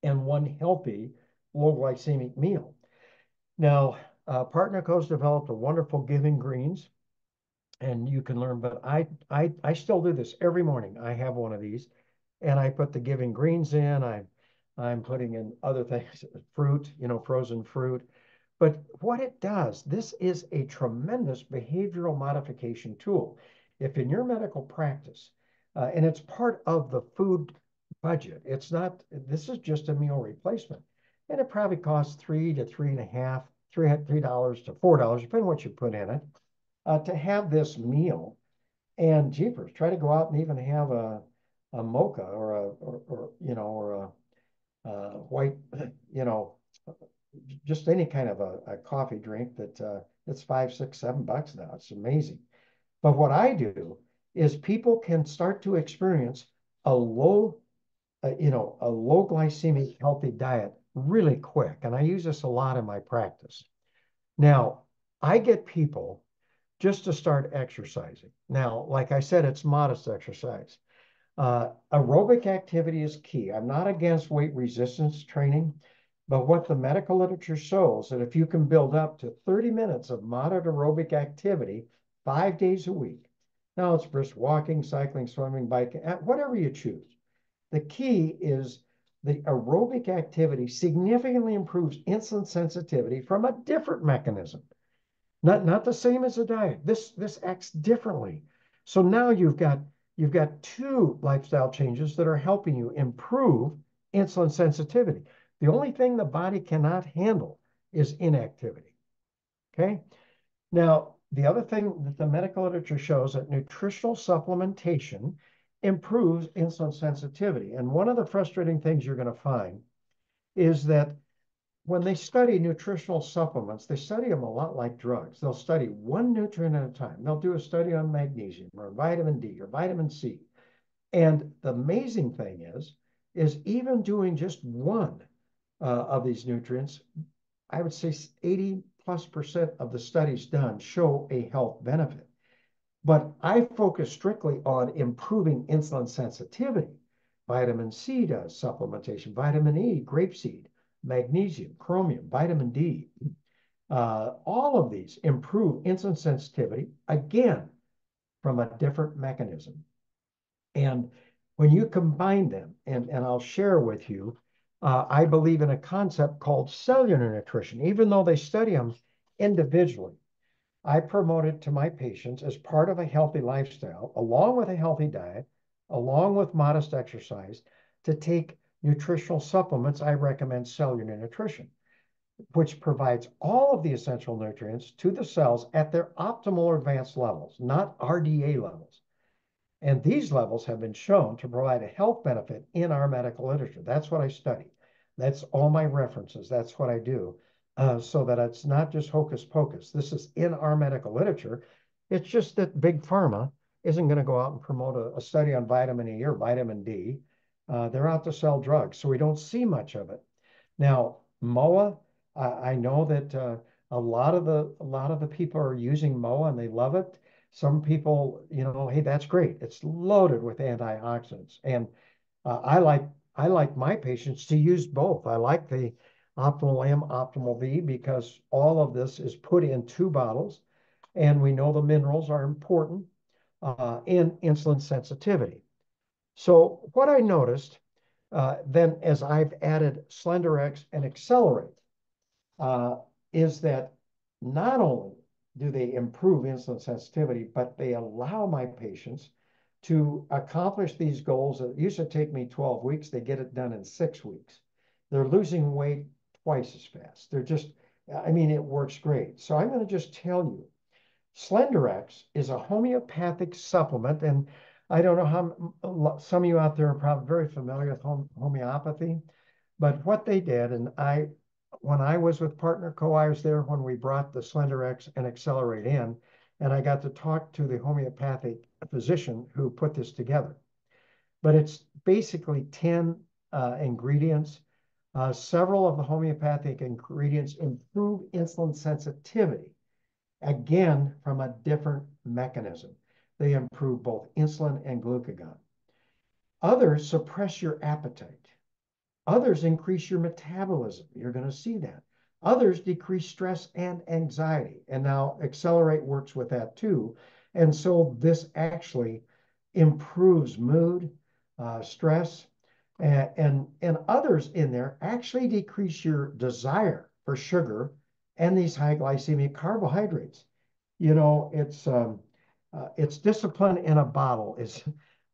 and 1 healthy low glycemic meal. Now, PartnerCo's developed a wonderful Giving Greens, and you can learn, but I still do this every morning. I have one of these, and I put the Giving Greens in. I'm putting in other things, fruit, frozen fruit. But what it does, this is a tremendous behavioral modification tool. If in your medical practice, and it's part of the food budget, it's not, this is just a meal replacement. And it probably costs $3 to $3.50, $3 to $4, depending on what you put in it, to have this meal. And jeepers, try to go out and even have a mocha or a white, just any kind of a coffee drink that it's $5, $6, $7 now. It's amazing. But what I do is people can start to experience a low, a low glycemic healthy diet really quick. And I use this a lot in my practice. Now, I get people just to start exercising. Now, like I said, it's modest exercise. Aerobic activity is key. I'm not against weight resistance training, but what the medical literature shows that if you can build up to 30 minutes of moderate aerobic activity 5 days a week, now it's brisk walking, cycling, swimming, biking, whatever you choose. The key is the aerobic activity significantly improves insulin sensitivity from a different mechanism. Not the same as a diet. This acts differently. So now you've got 2 lifestyle changes that are helping you improve insulin sensitivity. The only thing the body cannot handle is inactivity. Okay. Now, the other thing that the medical literature shows that nutritional supplementation improves insulin sensitivity. And one of the frustrating things you're going to find is that when they study nutritional supplements, they study them a lot like drugs. They'll study 1 nutrient at a time. They'll do a study on magnesium or vitamin D or vitamin C. And the amazing thing is even doing just 1 of these nutrients, I would say 80+% of the studies done show a health benefit. But I focus strictly on improving insulin sensitivity. Vitamin C does supplementation, vitamin E, grapeseed, magnesium, chromium, vitamin D. All of these improve insulin sensitivity, again, from a different mechanism. And when you combine them, and I'll share with you, I believe in a concept called cellular nutrition. Even though they study them individually, I promote it to my patients as part of a healthy lifestyle, along with a healthy diet, along with modest exercise, to take nutritional supplements. I recommend cellular nutrition, which provides all of the essential nutrients to the cells at their optimal or advanced levels, not RDA levels. And these levels have been shown to provide a health benefit in our medical literature. That's what I study. That's all my references. That's what I do. So that it's not just hocus pocus. This is in our medical literature. It's just that Big Pharma isn't going to go out and promote a study on vitamin E or vitamin D. They're out to sell drugs, so we don't see much of it. Now, MOA, I know that a lot of the people are using MOA and they love it. Some people, hey, that's great. It's loaded with antioxidants, and I like my patients to use both. I like the Optimal M, Optimal V, because all of this is put in 2 bottles, and we know the minerals are important in insulin sensitivity. So what I noticed then as I've added SlenderX and Accelerate is that not only do they improve insulin sensitivity, but they allow my patients to accomplish these goals that used to take me 12 weeks. They get it done in 6 weeks. They're losing weight twice as fast. They're just, it works great. So I'm going to just tell you Slenderex is a homeopathic supplement, and I don't know how some of you out there are probably very familiar with homeopathy, but what they did, and when I was with Partner Co, I was there when we brought the Slenderex and Accelerate in, and I got to talk to the homeopathic physician who put this together. But it's basically 10 ingredients. Several of the homeopathic ingredients improve insulin sensitivity, again, from a different mechanism. They improve both insulin and glucagon. Others suppress your appetite. Others increase your metabolism. You're going to see that. Others decrease stress and anxiety. And now Accelerate works with that too. And so this actually improves mood, stress, and others in there actually decrease your desire for sugar and these high glycemic carbohydrates. You know, it's discipline in a bottle is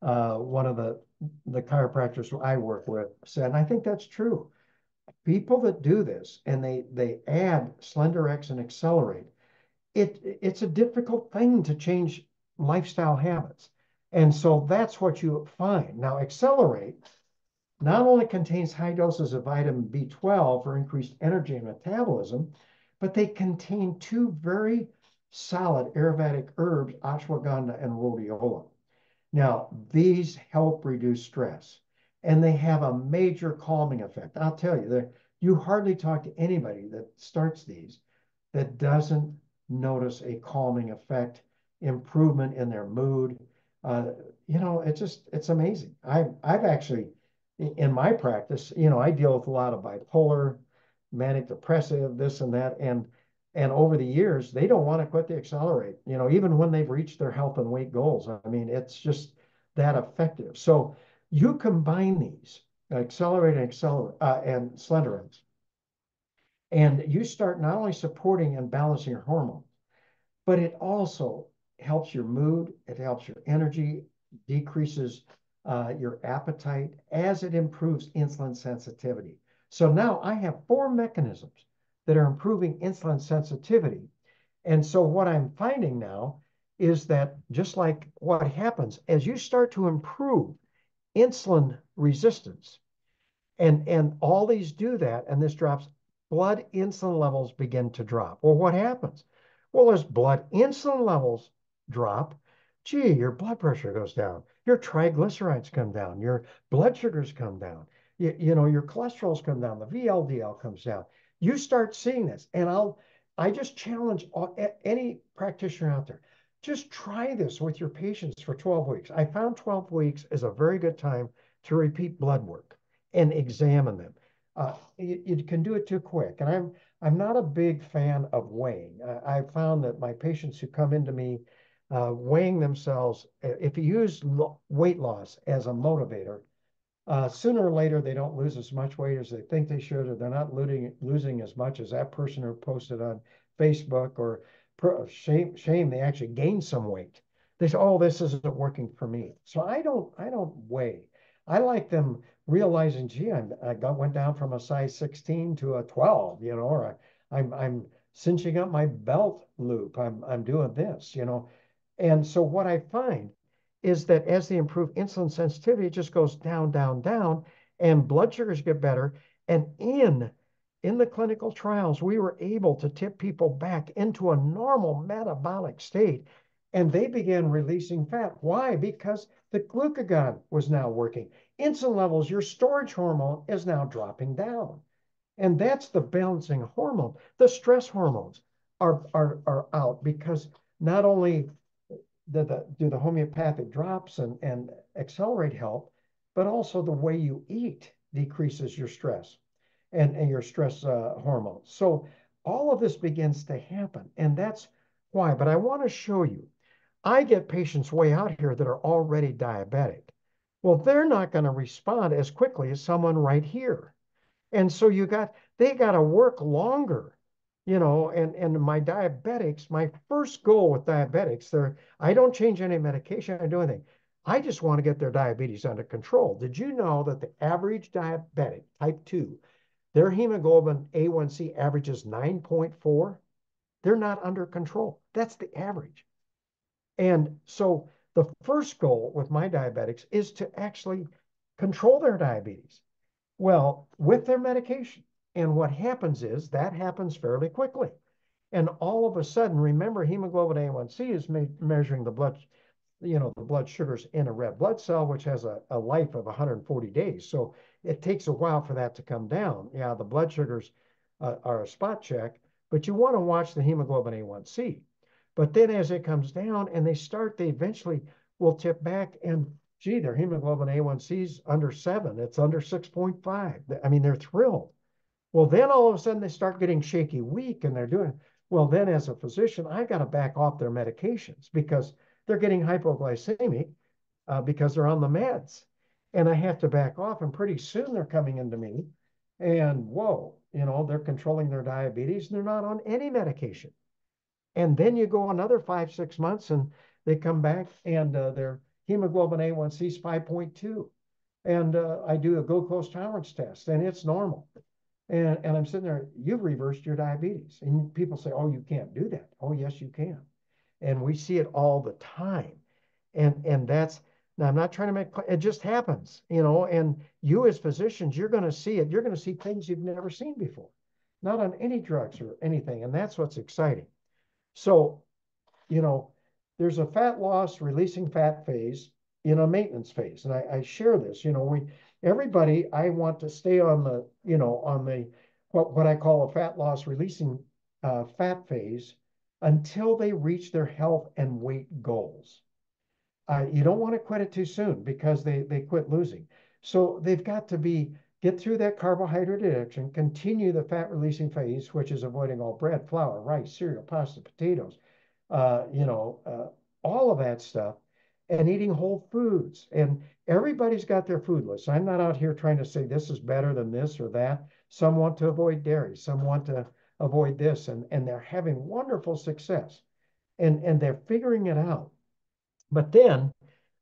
one of the chiropractors I work with said, and I think that's true. People that do this and they add Slenderex and Accelerate, it's a difficult thing to change lifestyle habits. And so that's what you find. Now, Accelerate not only contains high doses of vitamin B12 for increased energy and metabolism, but they contain two very solid Ayurvedic herbs, ashwagandha and rhodiola. Now, these help reduce stress, and they have a major calming effect. I'll tell you, you hardly talk to anybody that starts these that doesn't notice a calming effect, improvement in their mood. You know, it's amazing. I've actually, in my practice, you know, I deal with a lot of bipolar, manic depressive, this and that, and over the years, they don't want to quit the Accelerate, you know, even when they've reached their health and weight goals. I mean, it's just that effective. So you combine these, Accelerate and Slenderex, and you start not only supporting and balancing your hormones, but it also helps your mood, it helps your energy, decreases your appetite as it improves insulin sensitivity. So now I have 4 mechanisms that are improving insulin sensitivity. And so what I'm finding now is that just like what happens as you start to improve insulin resistance, and all these do that, and this drops, blood insulin levels begin to drop. Well, what happens? Well, as blood insulin levels drop, gee, your blood pressure goes down, your triglycerides come down, your blood sugars come down, you know, your cholesterols come down, the VLDL comes down. You start seeing this, and I just challenge any practitioner out there, just try this with your patients for 12 weeks. I found 12 weeks is a very good time to repeat blood work and examine them. You can do it too quick. And I'm not a big fan of weighing. I've found that my patients who come into me weighing themselves, if you use weight loss as a motivator, sooner or later they don't lose as much weight as they think they should, or they're not losing as much as that person who posted on Facebook, or shame they actually gained some weight. They say, oh, this isn't working for me. So I don't weigh. I like them realizing, gee, went down from a size 16 to a 12, you know, or I'm cinching up my belt loop. I'm doing this, you know. And so what I find is that as they improve insulin sensitivity, it just goes down, down, down, and blood sugars get better. And in the clinical trials, we were able to tip people back into a normal metabolic state, and they began releasing fat. Why? Because the glucagon was now working. Insulin levels, your storage hormone, is now dropping down. And that's the balancing hormone. The stress hormones are out because not only do the homeopathic drops and Accelerate help, but also the way you eat decreases your stress and your stress hormones. So all of this begins to happen, and that's why. But I want to show you, I get patients way out here that are already diabetic. Well, they're not going to respond as quickly as someone right here. And so they got to work longer, you know, and my diabetics, my first goal with diabetics, I don't change any medication, I don't do anything. I just want to get their diabetes under control. Did you know that the average diabetic, type 2, their hemoglobin A1C averages 9.4? They're not under control. That's the average. And so the first goal with my diabetics is to actually control their diabetes. Well, with their medication. And what happens is that happens fairly quickly. And all of a sudden, remember, hemoglobin A1C is measuring the blood, the blood sugars in a red blood cell, which has a life of 140 days. So it takes a while for that to come down. Yeah, the blood sugars are a spot check, but you want to watch the hemoglobin A1C. But then as it comes down and they eventually will tip back and gee, their hemoglobin A1C is under 7. It's under 6.5. I mean, they're thrilled. Well, then all of a sudden they start getting shaky, weak, and they're doing, well, then as a physician, I got to back off their medications because they're getting hypoglycemic because they're on the meds. And I have to back off, and pretty soon they're coming into me and whoa, they're controlling their diabetes and they're not on any medication. And then you go another 5, 6 months and they come back and their hemoglobin A1C is 5.2. And I do a glucose tolerance test and it's normal. And I'm sitting there, you've reversed your diabetes. And people say, oh, you can't do that. Oh, yes, you can. And we see it all the time. And that's, now I'm not trying to make, it just happens, and you as physicians, you're going to see it. You're going to see things you've never seen before, not on any drugs or anything. And that's what's exciting. So, there's a fat loss, releasing fat phase, maintenance phase. And I share this, everybody, I want to stay on the, what I call a fat loss, releasing fat phase until they reach their health and weight goals. You don't want to quit it too soon because they quit losing. So they've got to get through that carbohydrate addiction, continue the fat releasing phase, which is avoiding all bread, flour, rice, cereal, pasta, potatoes, all of that stuff, and eating whole foods. And everybody's got their food list. I'm not out here trying to say this is better than this or that. Some want to avoid dairy, some want to avoid this, and they're having wonderful success. And they're figuring it out. But then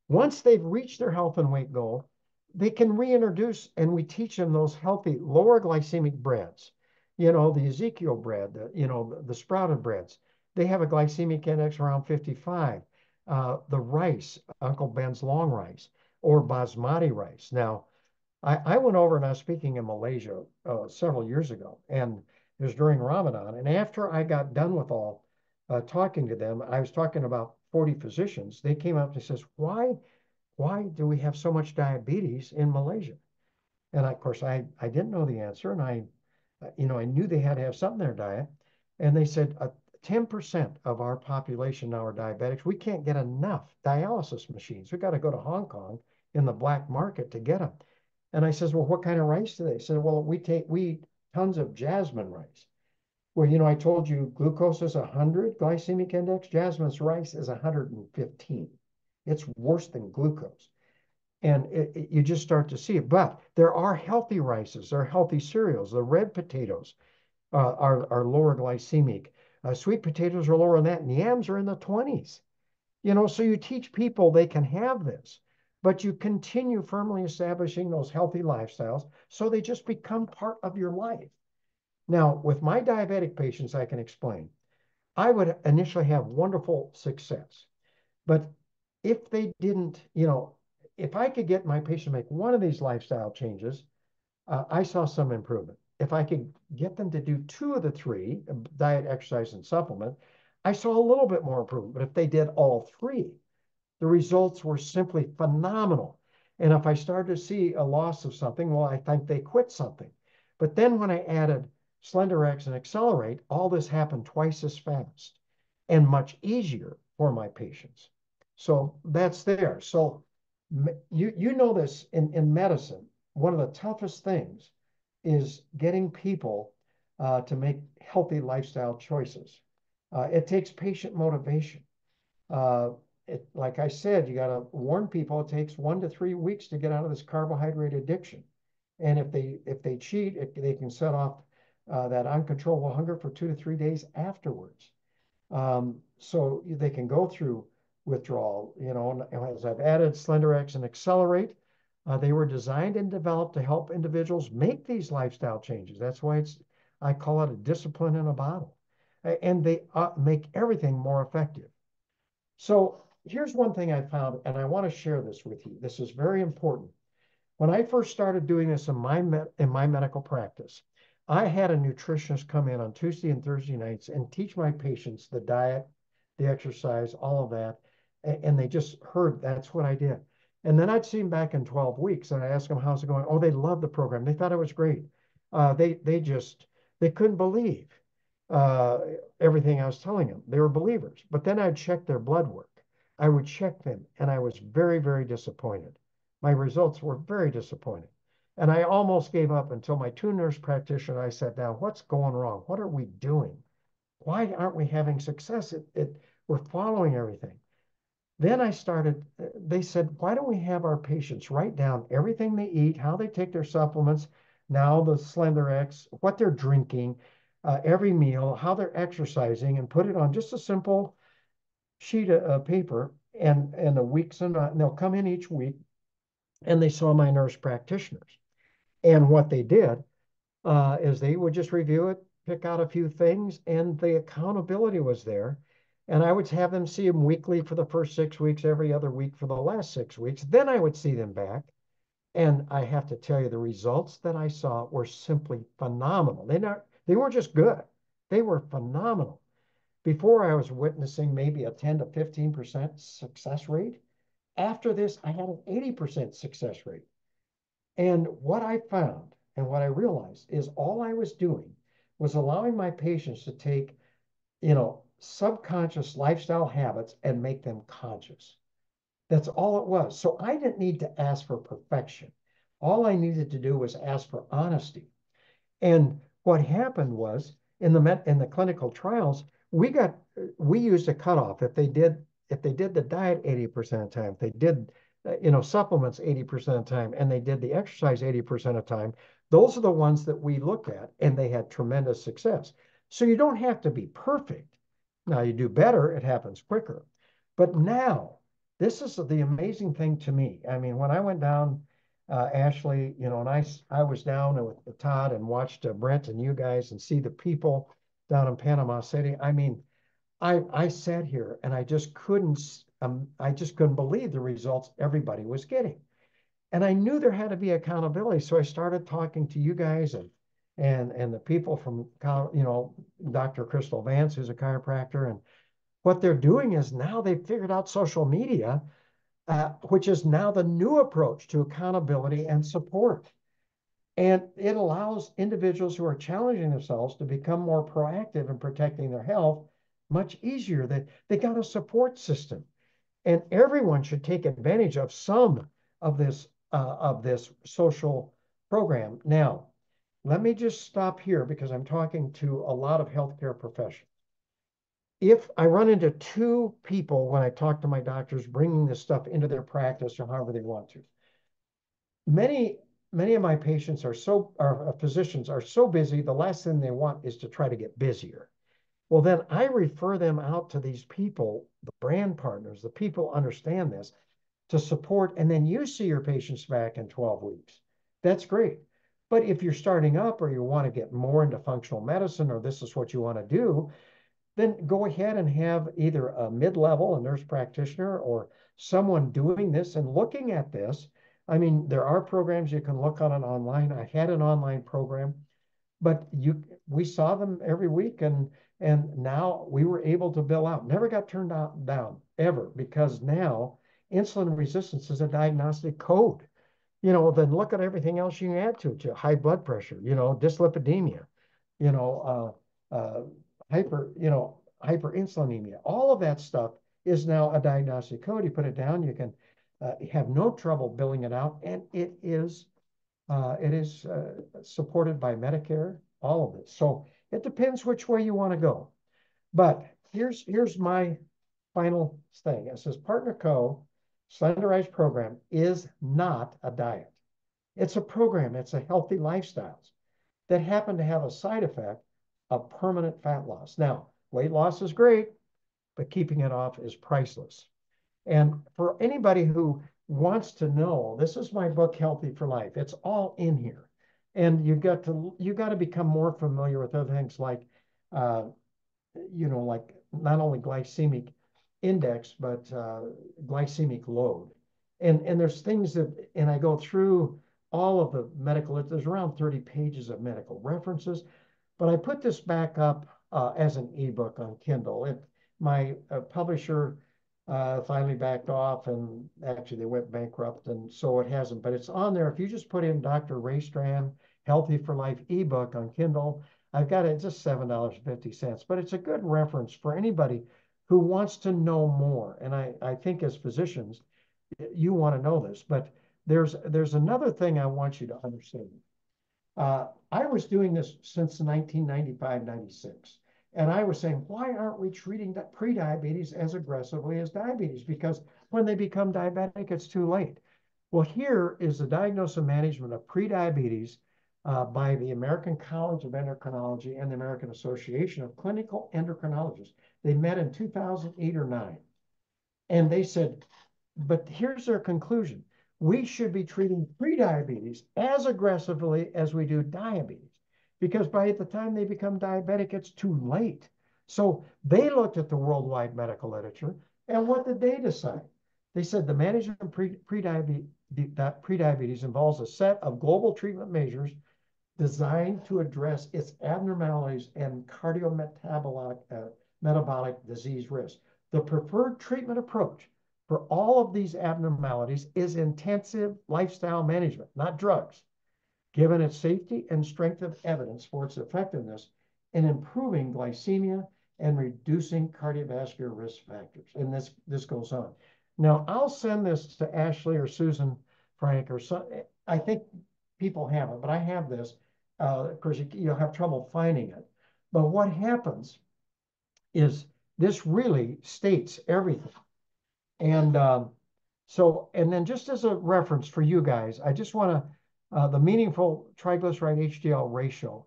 once they've reached their health and weight goal, they can reintroduce, and we teach them those healthy, lower glycemic breads. The Ezekiel bread, the sprouted breads. They have a glycemic index around 55. The rice, Uncle Ben's long rice, or basmati rice. Now, I went over and I was speaking in Malaysia several years ago, and it was during Ramadan. And after I got done with all talking to them, I was talking about 40 physicians. They came up and says, why do we have so much diabetes in Malaysia? And of course, I didn't know the answer. And I knew they had to have something in their diet. And they said 10% of our population now are diabetics. We can't get enough dialysis machines. We got to go to Hong Kong in the black market to get them. And I says, well, what kind of rice do they? Said, well, we eat tons of jasmine rice. Well, I told you glucose is 100 glycemic index. Jasmine's rice is 115. It's worse than glucose. And you just start to see it. But there are healthy rices, there are healthy cereals. The red potatoes are lower glycemic. Sweet potatoes are lower than that. And yams are in the 20s. So you teach people they can have this, but you continue firmly establishing those healthy lifestyles so they just become part of your life. Now, with my diabetic patients, I can explain. I would initially have wonderful success, but if they didn't, if I could get my patient to make one of these lifestyle changes, I saw some improvement. If I could get them to do 2 of the 3, diet, exercise, and supplement, I saw a little bit more improvement. But if they did all 3, the results were simply phenomenal. And if I started to see a loss of something, well, I think they quit something. But then when I added SlenderX and Accelerate, all this happened twice as fast and much easier for my patients. So that's there. So you know this in medicine, one of the toughest things is getting people to make healthy lifestyle choices. It takes patient motivation. Like I said, you got to warn people. It takes 1 to 3 weeks to get out of this carbohydrate addiction, and if they cheat, they can set off that uncontrollable hunger for 2 to 3 days afterwards. So they can go through withdrawal. As I've added SlenderX and Accelerate, they were designed and developed to help individuals make these lifestyle changes. That's why I call it a discipline in a bottle. and they make everything more effective. So here's one thing I found, and I want to share this with you. This is very important. When I first started doing this in my medical practice, I had a nutritionist come in on Tuesday and Thursday nights and teach my patients the diet, the exercise, all of that. And they just heard that's what I did. And then I'd see them back in 12 weeks and I asked them, how's it going? Oh, they loved the program. They thought it was great. They couldn't believe uh, everything I was telling them. They were believers. But then I'd check their blood work. I would check them and I was very, very disappointed. My results were very disappointing. And I almost gave up until my 2 nurse practitioner, I sat down, what's going wrong? What are we doing? Why aren't we having success? We're following everything. Then I started, they said, why don't we have our patients write down everything they eat, how they take their supplements, now the Slender X, what they're drinking, every meal, how they're exercising, and put it on just a simple sheet of paper and a week's and they'll come in each week and they saw my nurse practitioners. And what they did is they would just review it, pick out a few things, and the accountability was there. And I would have them see them weekly for the first 6 weeks, every other week for the last 6 weeks. Then I would see them back. And I have to tell you, the results that I saw were simply phenomenal. They weren't just good, they were phenomenal. Before I was witnessing maybe a 10 to 15% success rate. After this, I had an 80% success rate. And what I found and what I realized is all I was doing was allowing my patients to take, subconscious lifestyle habits and make them conscious. That's all it was. So I didn't need to ask for perfection. All I needed to do was ask for honesty. And what happened was in the clinical trials, we used a cutoff. If they did the diet 80% of the time, if they did supplements 80% of the time, and they did the exercise 80% of the time, those are the ones that we looked at, and they had tremendous success. So you don't have to be perfect. Now you do better, it happens quicker. But now, this is the amazing thing to me. I mean, when I went down, Ashley, and I was down with Todd and watched Brent and you guys and see the people down in Panama City. I mean, I sat here and I just couldn't believe the results everybody was getting. And I knew there had to be accountability. So I started talking to you guys and the people from, Dr. Crystal Vance, who's a chiropractor. And what they're doing is now they've figured out social media, which is now the new approach to accountability and support. And it allows individuals who are challenging themselves to become more proactive in protecting their health much easier. They got a support system. And everyone should take advantage of some of this social program. Now, let me just stop here because I'm talking to a lot of healthcare professionals. If I run into 2 people when I talk to my doctors bringing this stuff into their practice or however they want to, many of my patients physicians are so busy, the last thing they want is to try to get busier. Well, then I refer them out to these people, the brand partners, the people understand this, to support, and then you see your patients back in 12 weeks. That's great. But if you're starting up or you want to get more into functional medicine or this is what you want to do, then go ahead and have either a mid-level, a nurse practitioner, or someone doing this and looking at this. I mean, there are programs you can look on it online. I had an online program, but we saw them every week, and now we were able to bill out. Never got turned down ever, because now insulin resistance is a diagnostic code. Then look at everything else you can add to it. High blood pressure, dyslipidemia, you know, hyperinsulinemia. All of that stuff is now a diagnostic code. You put it down, you can have no trouble billing it out, and it is supported by Medicare, all of it. So it depends which way you want to go. But here's my final thing. It says Partner Co. Slenderized program is not a diet. It's a program. It's a healthy lifestyles that happen to have a side effect of permanent fat loss. Now, weight loss is great, but keeping it off is priceless. And for anybody who wants to know, this is my book, Healthy for Life. It's all in here. And you got to become more familiar with other things like like not only glycemic index, but glycemic load. And there's things that, and I go through all of the medical, there's around 30 pages of medical references, but I put this back up as an ebook on Kindle. My publisher finally backed off, and actually they went bankrupt, and so it hasn't. But it's on there. If you just put in Dr. Ray Strand, Healthy for Life ebook on Kindle, I've got it just $7.50. But it's a good reference for anybody who wants to know more. And I think as physicians, you want to know this. But there's another thing I want you to understand. I was doing this since 1995, 96. And I was saying, why aren't we treating prediabetes as aggressively as diabetes? Because when they become diabetic, it's too late. Well, here is the diagnosis and management of prediabetes by the American College of Endocrinology and the American Association of Clinical Endocrinologists. They met in 2008 or 9. And they said, but here's their conclusion. We should be treating prediabetes as aggressively as we do diabetes, because by the time they become diabetic, it's too late. So they looked at the worldwide medical literature, and what did they decide? They said the management of prediabetes involves a set of global treatment measures designed to address its abnormalities and metabolic disease risk. The preferred treatment approach for all of these abnormalities is intensive lifestyle management, not drugs, given its safety and strength of evidence for its effectiveness in improving glycemia and reducing cardiovascular risk factors. And this goes on. Now, I'll send this to Ashley or Susan Frank or some. I think people have it, but I have this. Of course, you'll have trouble finding it. But what happens is this really states everything. And and then just as a reference for you guys, I just want to, the meaningful triglyceride HDL ratio.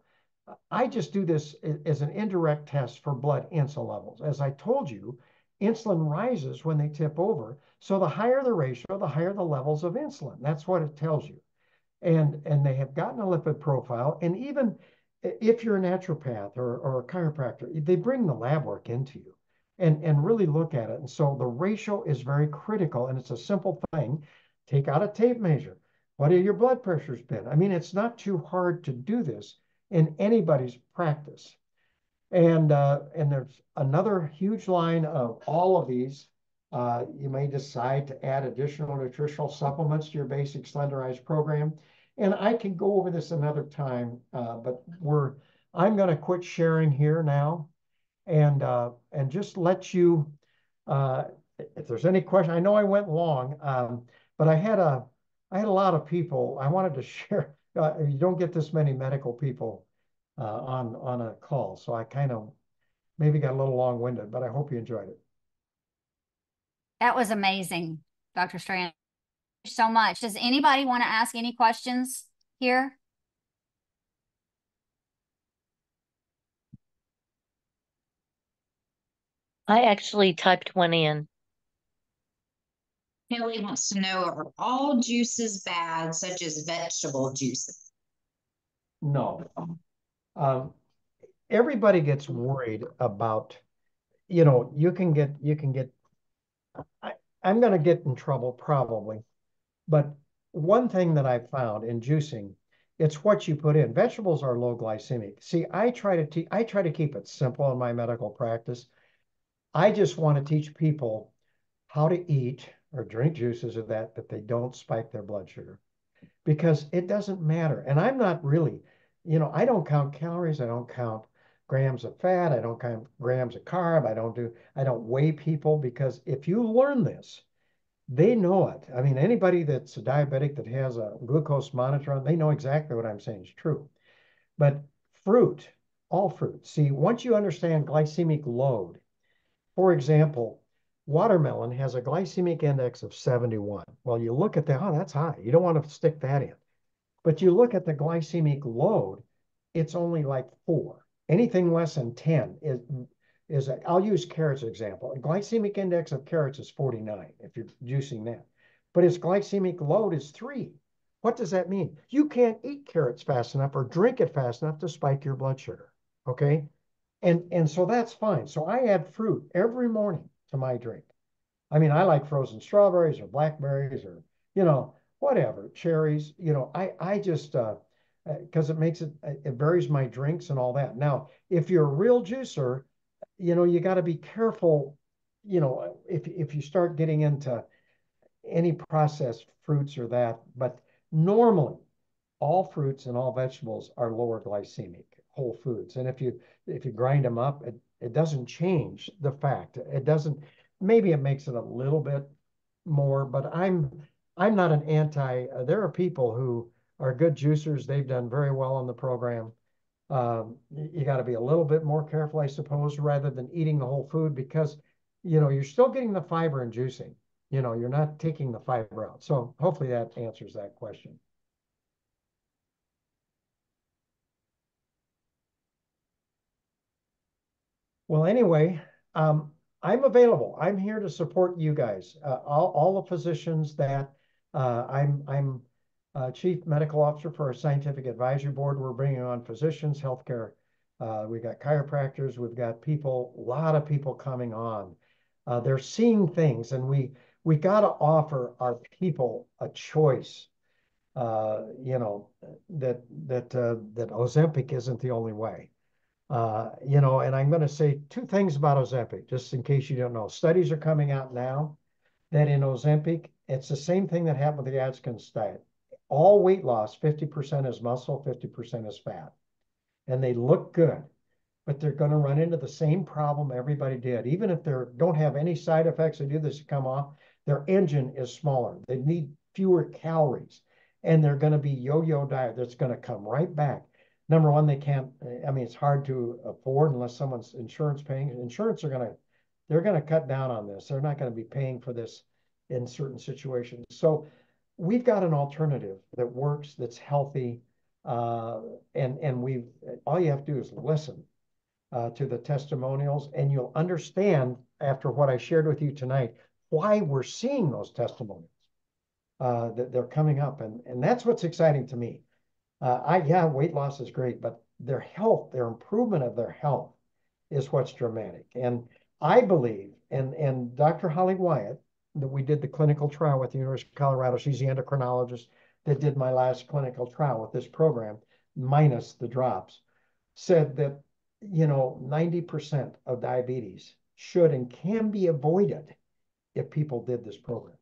I just do this as an indirect test for blood insulin levels. As I told you, insulin rises when they tip over. So the higher the ratio, the higher the levels of insulin. That's what it tells you. And they have gotten a lipid profile. And even if you're a naturopath or a chiropractor, they bring the lab work into you and really look at it. And so the ratio is very critical, and it's a simple thing. Take out a tape measure. What have your blood pressures been? I mean, it's not too hard to do this in anybody's practice. And there's another huge line of all of these. You may decide to add additional nutritional supplements to your basic slenderized program. And I can go over this another time, but I'm going to quit sharing here now and just let you, if there's any question. I know I went long, but I had a lot of people. I wanted to share. You don't get this many medical people on a call, so I kind of maybe got a little long-winded, but I hope you enjoyed it. That was amazing, Dr. Strand. Thank you so much. Does anybody want to ask any questions here? I actually typed one in. Kelly wants to know, are all juices bad, such as vegetable juices? No. Everybody gets worried about, you can get, I'm going to get in trouble probably, but one thing that I found in juicing, it's what you put in. Vegetables are low glycemic. See, I try to keep it simple in my medical practice. I just want to teach people how to eat or drink juices of that they don't spike their blood sugar, because it doesn't matter. And I'm not really, I don't count calories. I don't count grams of fat. I don't count grams of carb. I don't weigh people, because if you learn this, they know it. I mean, anybody that's a diabetic that has a glucose monitor on, they know exactly what I'm saying is true. But fruit, all fruit. See, once you understand glycemic load, for example, watermelon has a glycemic index of 71. Well, you look at that, oh, that's high. You don't want to stick that in. But you look at the glycemic load, it's only like 4. Anything less than 10 is I'll use carrots as an example. A glycemic index of carrots is 49 if you're juicing that. But its glycemic load is 3. What does that mean? You can't eat carrots fast enough or drink it fast enough to spike your blood sugar. Okay? And so that's fine. So I add fruit every morning to my drink. I mean, I like frozen strawberries or blackberries or, whatever, cherries, I just, because it varies my drinks and all that. Now, if you're a real juicer, you got to be careful, if you start getting into any processed fruits or that, but normally all fruits and all vegetables are lower glycemic whole foods. And if you grind them up, it doesn't change the fact. It doesn't, maybe it makes it a little bit more, but I'm not an anti, there are people who are good juicers. They've done very well on the program. You got to be a little bit more careful, I suppose, rather than eating the whole food, because you're still getting the fiber in juicing. You're not taking the fiber out. So hopefully that answers that question. Well, anyway, I'm available. I'm here to support you guys. All the physicians that I'm Chief Medical Officer for our Scientific Advisory Board. We're bringing on physicians, healthcare. We've got chiropractors. We've got people, a lot of people coming on. They're seeing things, and we got to offer our people a choice. That Ozempic isn't the only way. And I'm going to say two things about Ozempic, just in case you don't know. Studies are coming out now that in Ozempic, it's the same thing that happened with the Atkins diet. All weight loss, 50% is muscle, 50% is fat. And they look good, but they're going to run into the same problem everybody did. Even if they don't have any side effects, they do this to come off, their engine is smaller. They need fewer calories. And they're going to be yo-yo diet that's going to come right back. Number one, it's hard to afford unless someone's insurance paying. Insurance they're going to cut down on this. They're not going to be paying for this in certain situations. So we've got an alternative that works, that's healthy. And all you have to do is listen to the testimonials, and you'll understand after what I shared with you tonight, why we're seeing those testimonials that they're coming up. And that's what's exciting to me. Weight loss is great, but their health, their improvement of their health is what's dramatic. And I believe, and Dr. Holly Wyatt, that we did the clinical trial with the University of Colorado, she's the endocrinologist that did my last clinical trial with this program, minus the drops, said that, 90% of diabetes should and can be avoided if people did this program.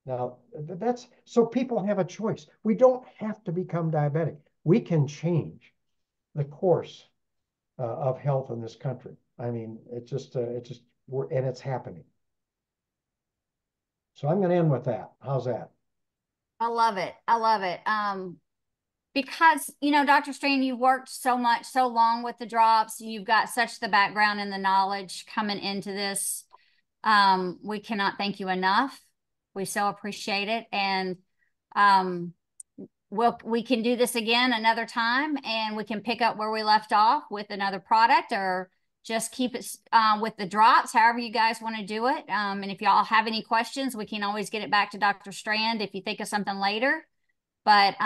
Now, that's so people have a choice. We don't have to become diabetic. We can change the course of health in this country. I mean, and it's happening. So I'm going to end with that. How's that? I love it. I love it. Because, Dr. Strand, you've worked so long with the drops. You've got such the background and the knowledge coming into this. We cannot thank you enough. We so appreciate it. And we can do this again another time, and we can pick up where we left off with another product, or just keep it with the drops, however you guys want to do it. And if y'all have any questions, we can always get it back to Dr. Strand if you think of something later. But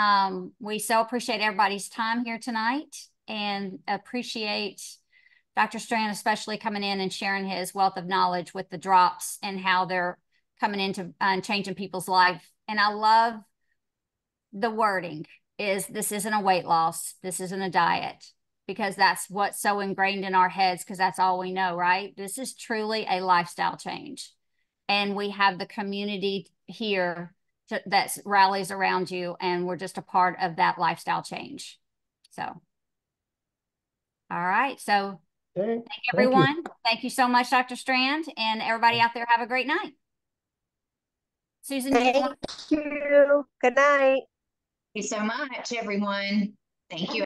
we so appreciate everybody's time here tonight, and appreciate Dr. Strand especially coming in and sharing his wealth of knowledge with the drops and how they're coming into changing people's life. And I love the wording is, this isn't a weight loss, this isn't a diet, because that's what's so ingrained in our heads, because that's all we know, right? This is truly a lifestyle change. And we have the community here that rallies around you, and we're just a part of that lifestyle change. So, all right. So thank everyone. Thank you so much, Dr. Strand, and everybody out there. Have a great night. Susan, thank you. Good night. Thank you so much, everyone. Thank you.